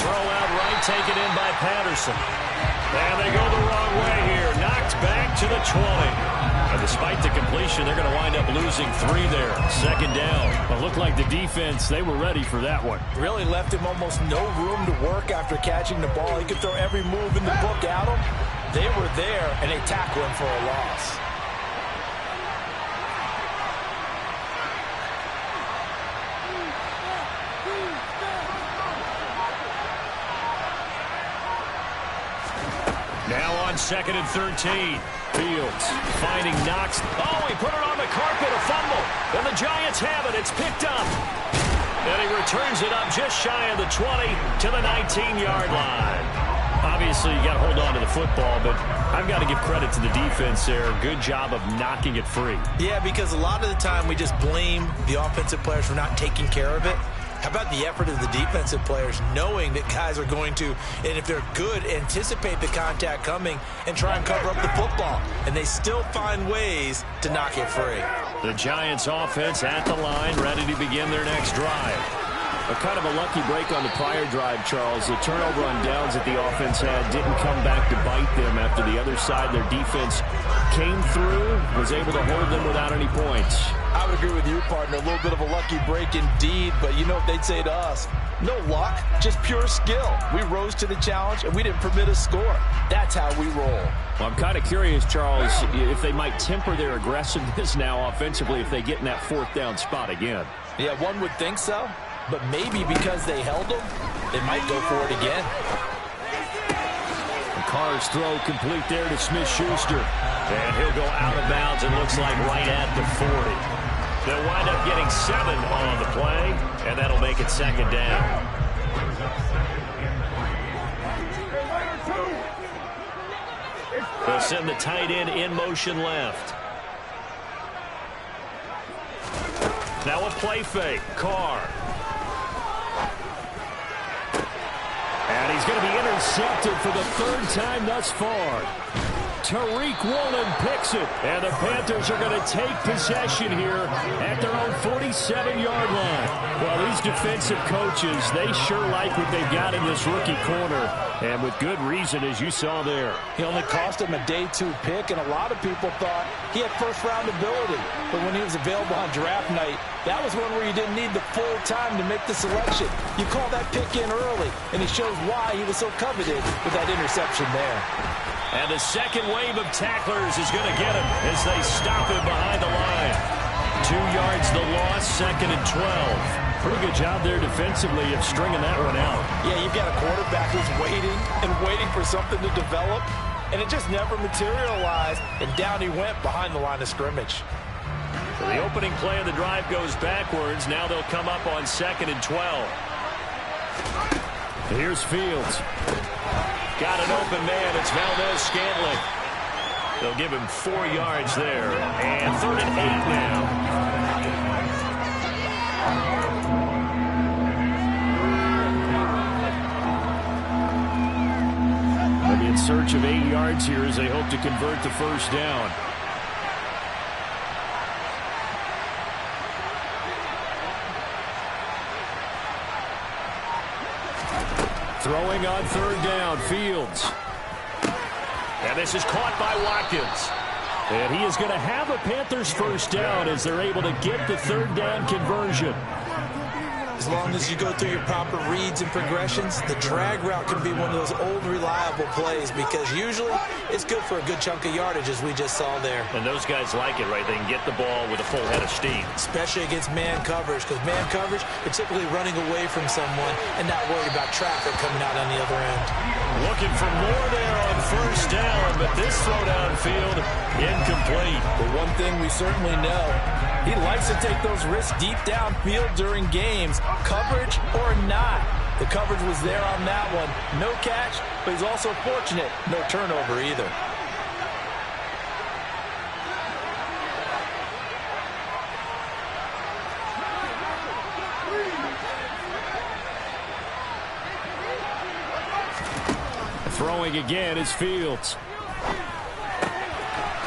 Speaker 7: Throw out right, taken in by Patterson. And they go the wrong way here. Knocked back to the 20. And despite the completion, they're going to wind up losing 3 there. 2nd down.
Speaker 2: It looked like the defense, they were ready for that one.
Speaker 3: Really left him almost no room to work after catching the ball. He could throw every move in the book at him. They were there, and they tackle him for a loss.
Speaker 7: Now on 2nd and 13. Fields finding Knox. Oh, he put it on the carpet, a fumble. And the Giants have it. It's picked up. And he returns it up just shy of the 20 to the 19-yard line. Obviously, you got to hold on to the football, but I've got to give credit to the defense there. Good job of knocking it free.
Speaker 3: Yeah, because a lot of the time we just blame the offensive players for not taking care of it. How about the effort of the defensive players knowing that guys are going to, and if they're good, anticipate the contact coming and try and cover up the football. And they still find ways to knock it free.
Speaker 7: The Giants offense at the line, ready to begin their next drive.
Speaker 2: A kind of a lucky break on the prior drive, Charles. The turnover on downs that the offense had didn't come back to bite them after the other side. Their defense came through, was able to hold them without any points.
Speaker 4: I would agree with you, partner. A little bit of a lucky break indeed, but you know what they'd say to us? No luck, just pure skill. We rose to the challenge, and we didn't permit a score. That's how we roll.
Speaker 2: Well, I'm kind of curious, Charles, if they might temper their aggressiveness now offensively if they get in that 4th down spot again.
Speaker 4: Yeah, one would think so. But maybe because they held them, they might go for it again.
Speaker 2: Carr's throw complete there to Smith-Schuster.
Speaker 7: And he'll go out of bounds, it looks like, right at the 40. They'll wind up getting 7 on the play, and that'll make it second down. They'll send the tight end in motion left. Now a play fake. Carr.
Speaker 2: And he's going to be intercepted for the 3rd time thus far. Tariq Woolen picks it, and the Panthers are going to take possession here at their own 47-yard line. Well, these defensive coaches, they sure like what they've got in this rookie corner, and with good reason, as you saw there.
Speaker 4: He only cost him a day 2 pick, and a lot of people thought he had first-round ability. But when he was available on draft night, that was one where you didn't need the full time to make the selection. You call that pick in early, and it shows why he was so coveted with that interception there.
Speaker 7: And the second wave of tacklers is going to get him as they stop him behind the line. 2 yards the loss, 2nd and 12.
Speaker 2: Pretty good job there defensively of stringing that one out.
Speaker 4: Yeah, you've got a quarterback who's waiting and waiting for something to develop, and it just never materialized, and down he went behind the line of scrimmage.
Speaker 7: So the opening play of the drive goes backwards. Now they'll come up on 2nd and 12.
Speaker 2: Here's Fields.
Speaker 7: Got an open man. It's Valdez-Scantling. They'll give him 4 yards there. And 3rd and 8 now.
Speaker 2: They'll be in search of 8 yards here as they hope to convert the first down. Throwing on 3rd down, Fields.
Speaker 7: And this is caught by Watkins.
Speaker 2: And he is going to have a Panthers first down as they're able to get the 3rd down conversion.
Speaker 3: As long as you go through your proper reads and progressions, the drag route can be one of those old reliable plays because usually it's good for a good chunk of yardage, as we just saw there.
Speaker 7: And those guys like it, right? They can get the ball with a full head of steam.
Speaker 3: Especially against man coverage, because man coverage, you're typically running away from someone and not worried about traffic coming out on the other end.
Speaker 7: Looking for more there on first down, but this throw downfield, incomplete.
Speaker 4: But one thing we certainly know, he likes to take those risks deep downfield during games, coverage or not. The coverage was there on that one. No catch, but he's also fortunate. No turnover either.
Speaker 2: Throwing again is Fields.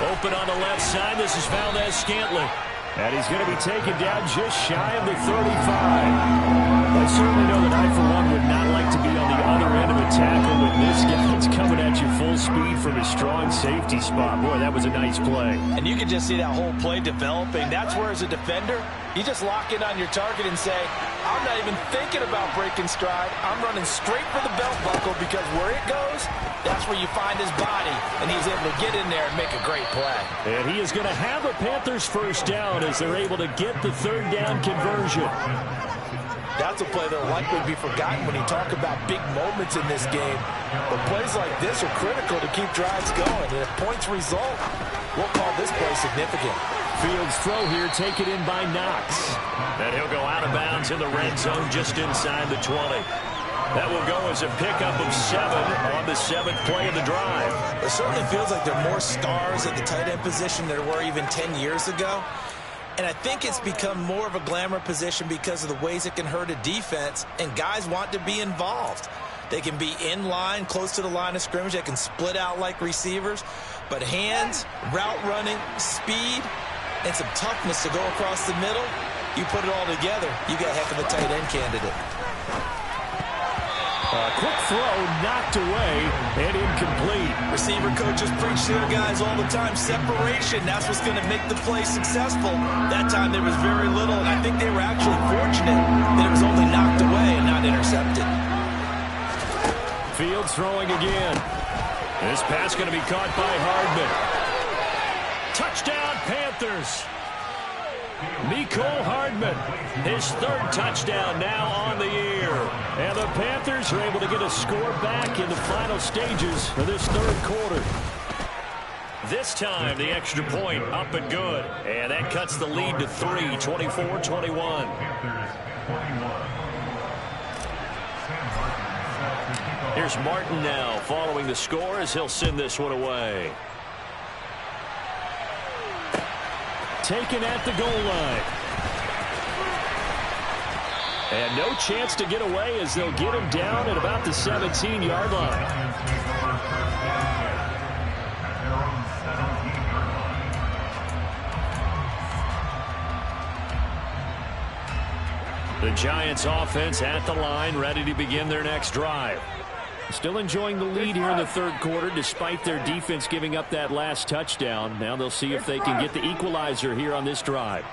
Speaker 7: Open on the left side. This is Valdez-Scantling.
Speaker 2: And he's going to be taken down just shy of the 35. I certainly know that I, for one, would not like to be on the other end of a tackle when this guy's coming at you full speed from a strong safety spot. Boy, that was a nice play.
Speaker 4: And you can just see that whole play developing. That's where, as a defender, you just lock in on your target and say, I'm not even thinking about breaking stride. I'm running straight for the belt buckle because where it goes, that's where you find his body. And he's able to get in there and make a great play.
Speaker 2: And he is going to have a Panthers first down as they're able to get the 3rd down conversion.
Speaker 4: That's a play that will likely be forgotten when you talk about big moments in this game. But plays like this are critical to keep drives going. And if points result, we'll call this play significant.
Speaker 2: Fields throw here, taken in by Knox.
Speaker 7: And he'll go out of bounds in the red zone just inside the 20. That will go as a pickup of 7 on the 7th play of the drive.
Speaker 3: It certainly feels like there are more stars at the tight end position than there were even 10 years ago. And I think it's become more of a glamour position because of the ways it can hurt a defense, and guys want to be involved. They can be in line, close to the line of scrimmage. They can split out like receivers. But hands, route running, speed, and some toughness to go across the middle, you put it all together, you got a heck of a tight end candidate.
Speaker 2: Quick throw, knocked away, and incomplete.
Speaker 3: Receiver coaches preach to their guys all the time. Separation, that's what's going to make the play successful. That time there was very little, and I think they were actually fortunate that it was only knocked away and not intercepted.
Speaker 2: Fields throwing again. This pass going to be caught by Hardman. Touchdown, Panthers. Mecole Hardman, his third touchdown now on the year. And the Panthers are able to get a score back in the final stages of this third quarter. This time, the extra point up and good. And that cuts the lead to 3, 24-21. Here's Martin now following the score as he'll send this one away. Taken at the goal line. And no chance to get away as they'll get him down at about the 17-yard line. The Giants offense at the line, ready to begin their next drive. Still enjoying the lead here in the third quarter despite their defense giving up that last touchdown. Now they'll see if they can get the equalizer here on this drive.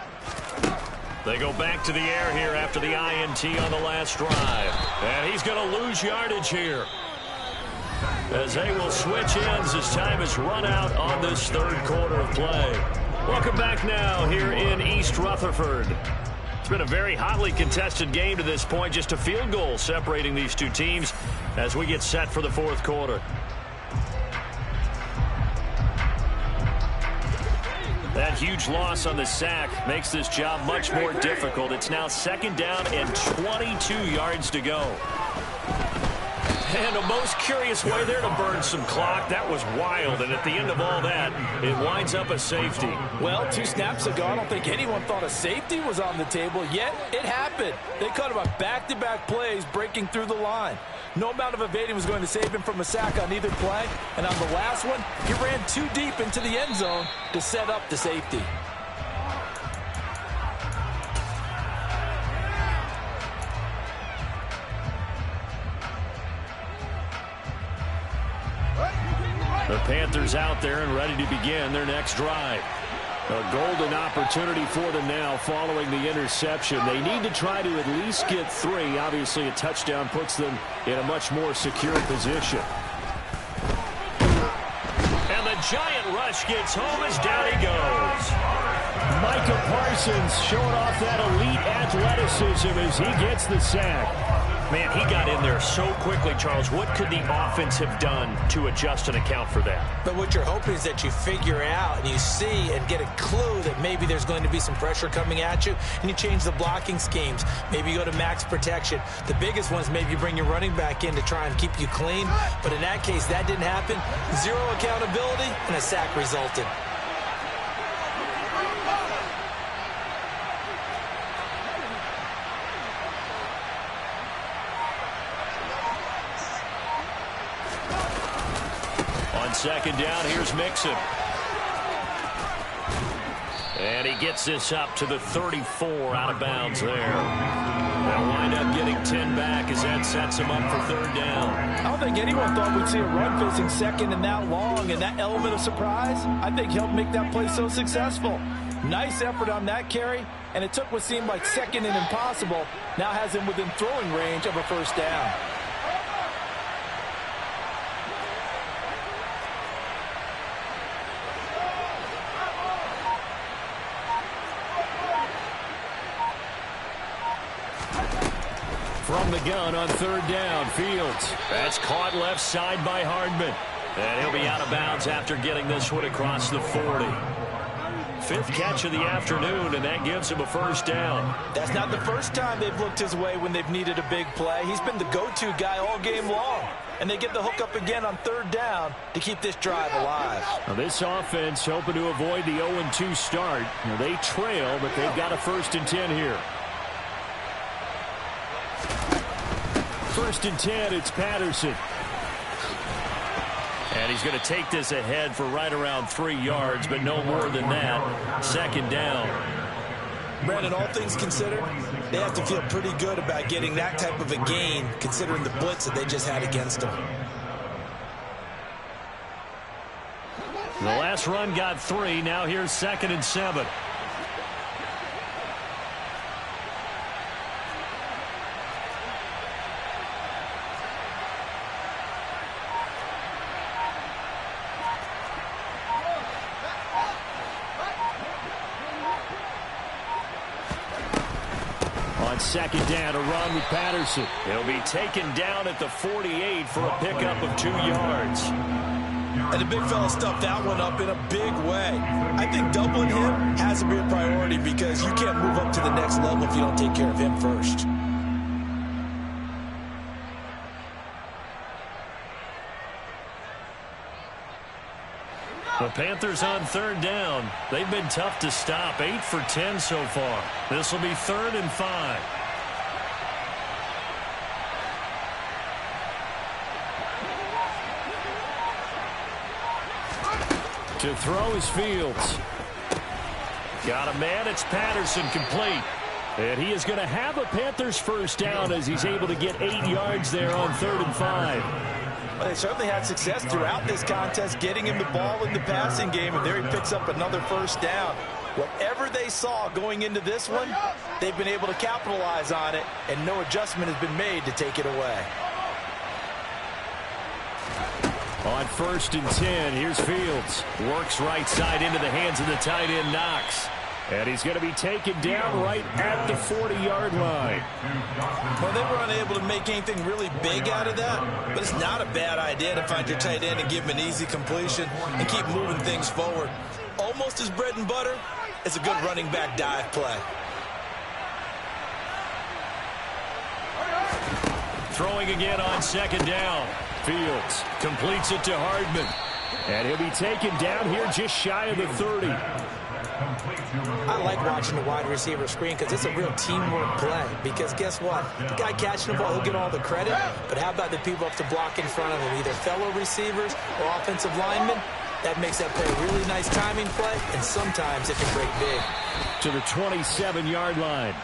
Speaker 2: They go back to the air here after the INT on the last drive. And he's going to lose yardage here, as they will switch ends as time is run out on this third quarter of play. Welcome back now here in East Rutherford. It's been a very hotly contested game to this point. Just a field goal separating these two teams as we get set for the fourth quarter. That huge loss on the sack makes this job much more difficult. It's now second down and 22 yards to go. And a most curious way there to burn some clock. That was wild, and at the end of all that, it winds up a safety.
Speaker 4: Well, 2 snaps ago, I don't think anyone thought a safety was on the table, yet it happened. They cut him up back-to-back plays breaking through the line. No amount of evading was going to save him from a sack on either play, and on the last one, he ran too deep into the end zone to set up the safety.
Speaker 2: The Panthers out there and ready to begin their next drive. A golden opportunity for them now following the interception. They need to try to at least get 3. Obviously, a touchdown puts them in a much more secure position. And the giant rush gets home as down he goes. Micah Parsons showing off that elite athleticism as he gets the sack. Man, he got in there so quickly, Charles. What could the offense have done to adjust and account for that?
Speaker 3: But what you're hoping is that you figure out and you see and get a clue that maybe there's going to be some pressure coming at you, and you change the blocking schemes. Maybe you go to max protection. The biggest one is maybe you bring your running back in to try and keep you clean. But in that case, that didn't happen. 0 accountability, and a sack resulted.
Speaker 2: Second down, here's Mixon. And he gets this up to the 34, out of bounds there. They'll wind up getting 10 back as that sets him up for third down.
Speaker 4: I don't think anyone thought we'd see a run facing second and that long, and that element of surprise, I think, helped make that play so successful. Nice effort on that carry, and it took what seemed like second and impossible, now has him within throwing range of a first down.
Speaker 2: From the gun on third down, Fields. That's caught left side by Hardman. And he'll be out of bounds after getting this one across the 40. 5th catch of the afternoon, and that gives him a first down.
Speaker 4: That's not the first time they've looked his way when they've needed a big play. He's been the go-to guy all game long. And they get the hook up again on third down to keep this drive alive.
Speaker 2: Now this offense hoping to avoid the 0-2 start. Now they trail, but they've got a 1st and 10 here. 1st and 10, it's Patterson. And he's going to take this ahead for right around 3 yards, but no more than that. Second down.
Speaker 3: Brandon, all things considered, they have to feel pretty good about getting that type of a gain, considering the blitz that they just had against them.
Speaker 2: The last run got 3. Now here's 2nd and 7. On second down, a run with Patterson.
Speaker 7: He'll be taken down at the 48 for a pickup of 2 yards.
Speaker 4: And the big fella stuffed that one up in a big way. I think doubling him has to be a priority because you can't move up to the next level if you don't take care of him first.
Speaker 7: The Panthers on third down. They've been tough to stop. 8 for 10 so far. This will be 3rd and 5. To throw is Fields. Got a man. It's Patterson, complete. And he is going to have a Panthers first down as he's able to get 8 yards there on 3rd and 5.
Speaker 4: Well, they certainly had success throughout this contest getting him the ball in the passing game, and there he picks up another first down. Whatever they saw going into this one, they've been able to capitalize on it, and no adjustment has been made to take it away.
Speaker 7: On 1st and 10, here's Fields. Works right side into the hands of the tight end, Knox.
Speaker 2: And he's going to be taken down right at the 40-yard line.
Speaker 4: Well, they were unable to make anything really big out of that, but it's not a bad idea to find your tight end and give him an easy completion and keep moving things forward. Almost his bread and butter is a good running back dive play.
Speaker 7: Throwing again on 2nd down.
Speaker 2: Fields completes it to Hardman. And he'll be taken down here just shy of the 30.
Speaker 3: I like watching the wide receiver screen because it's a real teamwork play. Because guess what? The guy catching the ball, he'll get all the credit. But how about the people up to block in front of him, either fellow receivers or offensive linemen? That makes that play a really nice timing play, and sometimes it can break big.
Speaker 2: To the 27-yard line.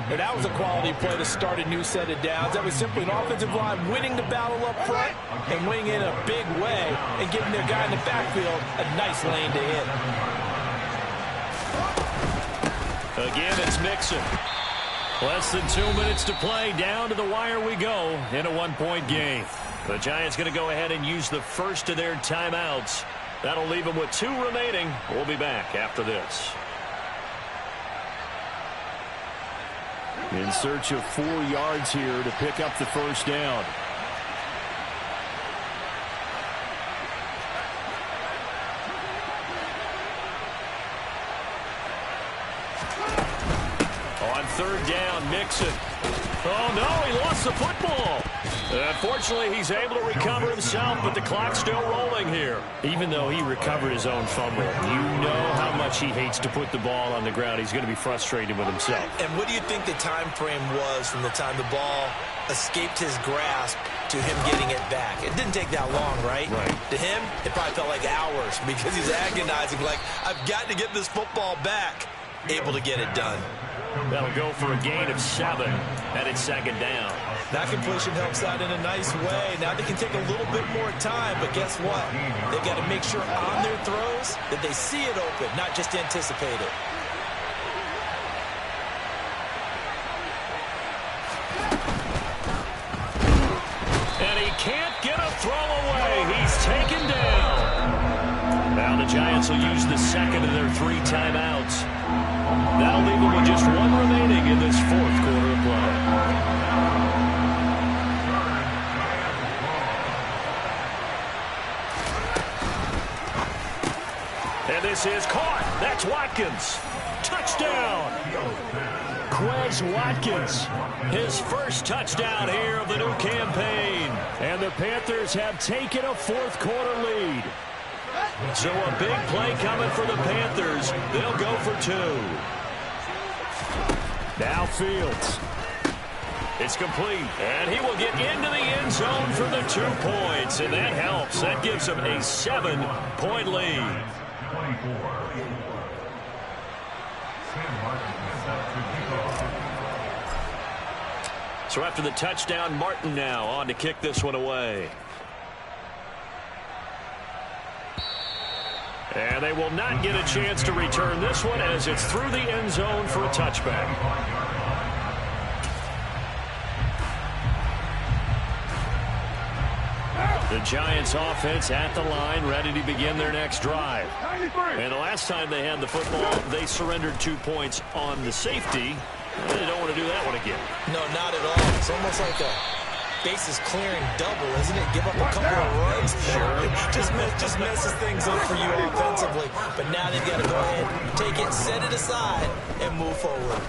Speaker 4: And that was a quality play to start a new set of downs. That was simply an offensive line winning the battle up front and winning in a big way and giving their guy in the backfield a nice lane to hit.
Speaker 7: Again, it's Mixon. Less than 2 minutes to play. Down to the wire we go in a 1-point game. The Giants going to go ahead and use the first of their timeouts. That'll leave them with 2 remaining. We'll be back after this.
Speaker 2: In search of 4 yards here to pick up the first down.
Speaker 7: On 3rd down, Mixon. Oh, no, he lost the football. Unfortunately, he's able to recover himself, but the clock's still rolling here. Even though he recovered his own fumble, you know how much he hates to put the ball on the ground. He's going to be frustrated with himself.
Speaker 4: And what do you think the time frame was from the time the ball escaped his grasp to him getting it back? It didn't take that long, right?
Speaker 7: Right.
Speaker 4: To him, it probably felt like hours because he's agonizing, like, I've got to get this football back. Able to get it done.
Speaker 7: That'll go for a gain of 7, and it's 2nd down.
Speaker 4: That completion helps out in a nice way. Now they can take a little bit more time, but guess what? They've got to make sure on their throws that they see it open, not just anticipate it.
Speaker 7: And he can't get a throw away. He's taken down. Now the Giants will use the second of their 3 timeouts. That'll leave them with just 1 remaining in this 4th quarter of play. And this is caught. That's Watkins. Touchdown. Quez Watkins. His first touchdown here of the new campaign.
Speaker 2: And the Panthers have taken a 4th quarter lead.
Speaker 7: So a big play coming for the Panthers. They'll go for 2.
Speaker 2: Now Fields.
Speaker 7: It's complete, and he will get into the end zone for the 2 points, and that helps. That gives him a 7-point lead.
Speaker 6: 24.
Speaker 7: So after the touchdown, Martin now on to kick this one away. And they will not get a chance to return this one as it's through the end zone for a touchback. The Giants offense at the line, ready to begin their next drive. And the last time they had the football, they surrendered 2 points on the safety. They don't want to do that one again.
Speaker 3: No, not at all. It's almost like a bases clearing double, isn't it? Give up a couple of runs. Sure. just messes things up for you offensively. But now they've got to go ahead, take it, set it aside, and move forward.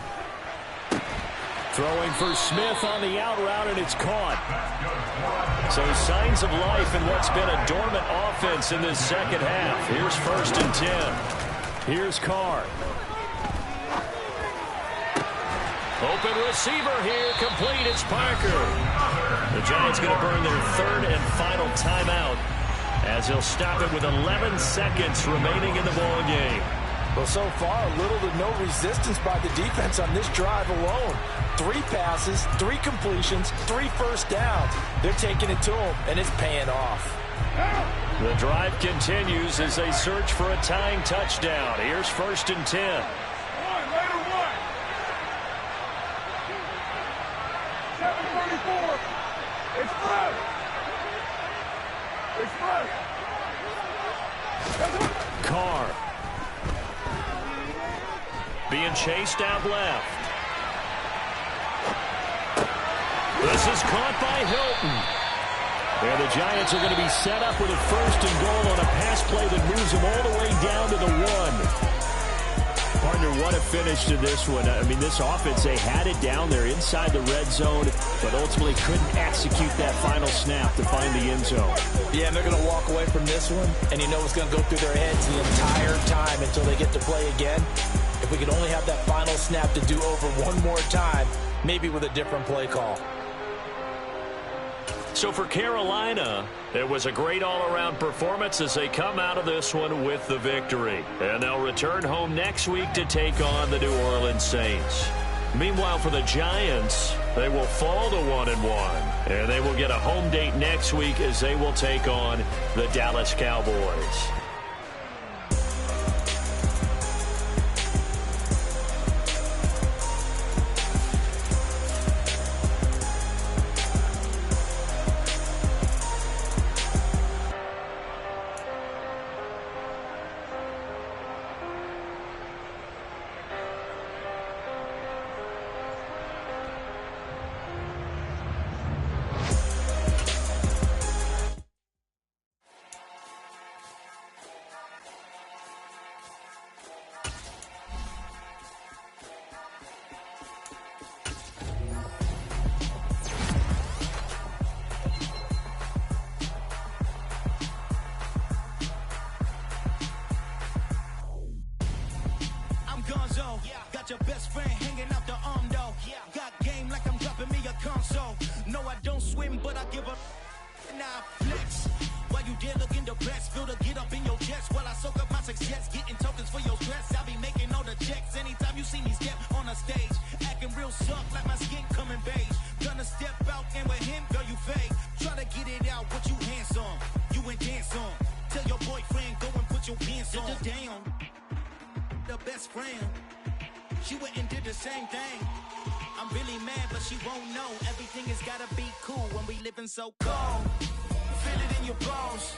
Speaker 2: Throwing for Smith on the out route, and it's caught. So signs of life in what's been a dormant offense in this second half. Here's 1st and 10. Here's Carr. Open receiver here, complete. It's Parker. The Giants going to burn their 3rd and final timeout as he'll stop it with 11 seconds remaining in the ball game.
Speaker 4: Well, so far, little to no resistance by the defense on this drive alone. 3 passes, 3 completions, 3 first downs. They're taking it to him, and it's paying off.
Speaker 2: The drive continues as they search for a tying touchdown. Here's 1st and 10.
Speaker 5: 734. It's front. It's front.
Speaker 2: Carr. Being chased out left. This is caught by Hilton. And the Giants are going to be set up with a 1st and goal on a pass play that moves them all the way down to the 1. Partner, what a finish to this one. I mean, this offense, they had it down there inside the red zone, but ultimately couldn't execute that final snap to find the end zone.
Speaker 4: Yeah, and they're going to walk away from this one, and you know it's going to go through their heads the entire time until they get to play again. If we could only have that final snap to do over one more time, maybe with a different play call.
Speaker 7: So for Carolina, it was a great all-around performance as they come out of this one with the victory. And they'll return home next week to take on the New Orleans Saints. Meanwhile, for the Giants, they will fall to 1-1. And they will get a home date next week as they will take on the Dallas Cowboys.
Speaker 12: Got your best friend hanging out the arm though. Got game like I'm dropping me a console. No, I don't swim, but I give a now flex. While you there looking depressed, feel the get up in your chest while I soak up my success, getting tokens for your stress. I'll be making all the checks anytime you see me step on a stage, acting real soft like my skin coming beige. Gonna step out and with him, girl, you fake. Try to get it out, what you handsome, you ain't dance on. Tell your boyfriend go and put your pants on. Down, the best friend. She went and did the same thing. I'm really mad, but she won't know. Everything has gotta be cool when we living so cold. Feel it in your bones.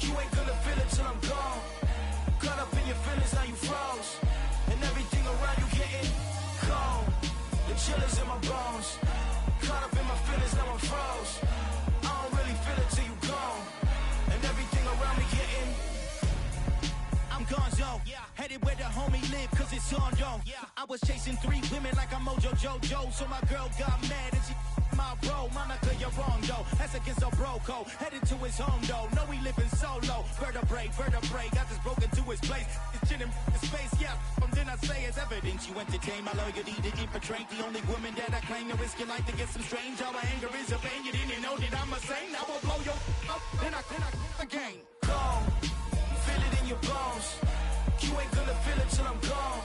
Speaker 12: You ain't gonna feel it till I'm gone. Caught up in your feelings, now you froze. And everything around you getting cold. The chill is in my bones. Caught up in my feelings, now I'm froze. I don't really feel it till you gone. And everything around me getting I'm gonzo. Headed where the homie live, cause it's on though. I was chasing 3 women like I'm Mojo Jojo. So my girl got mad and she my bro. Monica, you're wrong though. That's against a bro code. Headed to his home though. No, we living solo. Vertebrae. Got this broken to his place. It's chin in space, yeah. From then I say it's evidence. You entertain my loyalty to infiltrate. The only woman that I claim to risk your life to get some strange. All my anger is a pain. You didn't know that I'm a saint. I will blow your up. Then I again. Cold. Feel it in your bones. You ain't gonna feel it till I'm gone.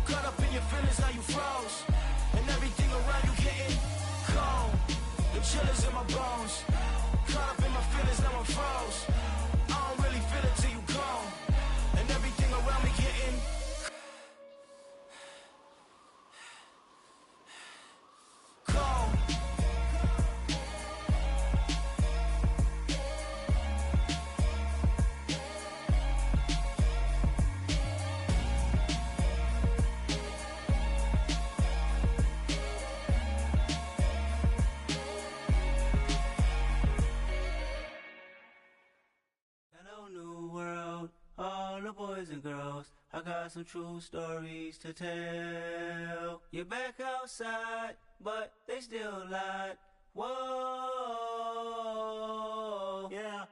Speaker 12: Caught up in your feelings, now you froze. And everything around you getting cold. The chill is in my bones. Caught up in my feelings, now I'm froze. I don't really feel it till you gone. And everything around me getting cold.
Speaker 15: I got some true stories to tell. You're back outside, but they still lied. Whoa, yeah.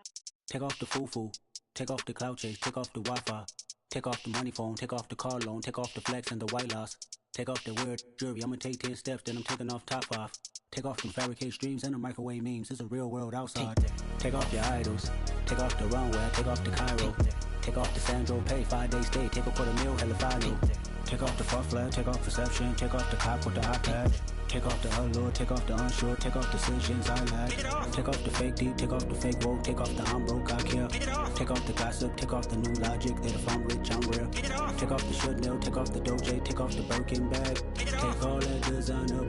Speaker 16: Take off the foo-foo, take off the cloud chase, take off the Wi-Fi, take off the money phone, take off the car loan, take off the flex and the white loss, take off the weird jewelry. I'ma take 10 steps, then I'm taking off top off. Take off them fabricate streams and the microwave memes. It's a real world outside. Take off your idols, take off the runway, take off the Cairo, take off the Sandro pay, 5-day stay, take a $250,000 hella follow. Take off the fuck flag, take off perception, take off the cop with the iPad. Take off the allure, take off the unsure, take off decisions I lack. Take off the fake deep, take off the fake woke, take off the I'm broke, I care. Take off the gossip, take off the new logic that if I'm rich, I'm real. Take off the Chanel, take off the Doja, take off the Birkin bag. Take all that designer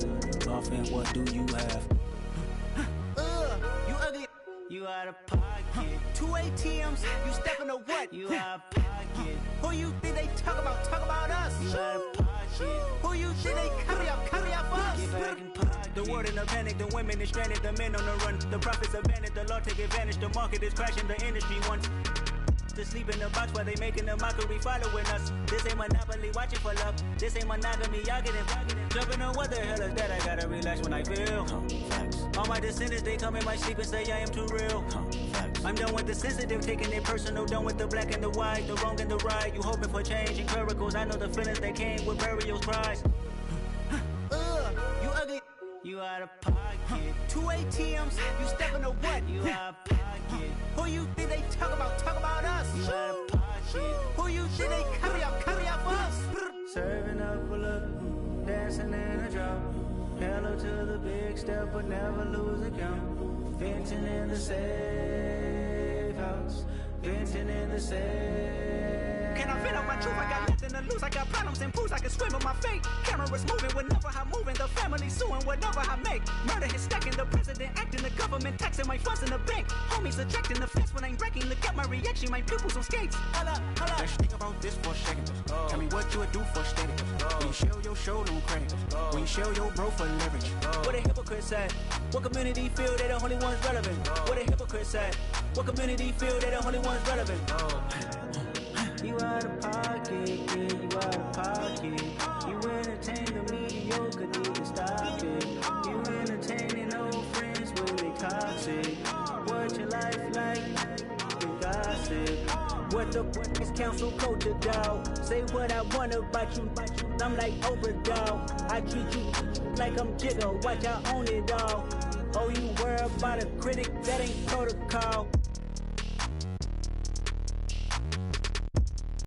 Speaker 16: off and what do you have?
Speaker 15: You ugly. You out of pocket. 2 ATMs, you stepping to what? You out of pocket. Who you think they talk about us? You out of pocket. Who you think they carry up for us? Get back in pocket.
Speaker 16: The world in a panic, the women is stranded, the men on the run. The profits abandoned, the law take advantage, the market is crashing, the industry wants to sleep in the box while they making a mockery following us. This ain't Monopoly, watching for love. This ain't monogamy, y'all getting jumping on what the hell is that? I gotta relax when I feel. All my descendants, they come in my sleep and say I am too real. I'm done with the sensitive, taking it personal, done with the black and the white, the wrong and the right. You hoping for change and miracles, I know the feelings that came with burial cries.
Speaker 15: You ugly. You out of pocket. 2 ATMs, you stepping to what? You out of pocket. Who you think they talk about us? You out of pocket. Who you think they carry up for us?
Speaker 16: Serving up a look, dancing in a drop. Hello to the big step, but never lose a count. Venting in the safe house, venting in the safe.
Speaker 15: Can I vent out my truth? I got nothing to lose. I got problems and pools. I can swim with my fate. Cameras moving whenever I'm moving. The family suing whatever I make. Murder is stacking. The president acting. The government taxing my funds in the bank. Homies ejecting the fence when I'm breaking. Look at my reaction. My pupils on skates. Hold up.
Speaker 16: Let's think about this for a second. Tell me what you would do for status. When you show your show, no credit. When you show your bro for leverage.
Speaker 15: What a hypocrite said. What community feel they the only ones relevant? What a hypocrite said. What community feel they the only ones relevant?
Speaker 16: You out of pocket, yeah, you out of pocket. You entertain the mediocre, need to stop it. You entertaining old friends when they toxic. What your life like? You gossip.
Speaker 15: What the fuck is council culture, dog? Say what I want about you. I'm like Oprah, dog. I treat you like I'm Jigga. Watch I own it all. Oh, you worry about a critic? That ain't protocol.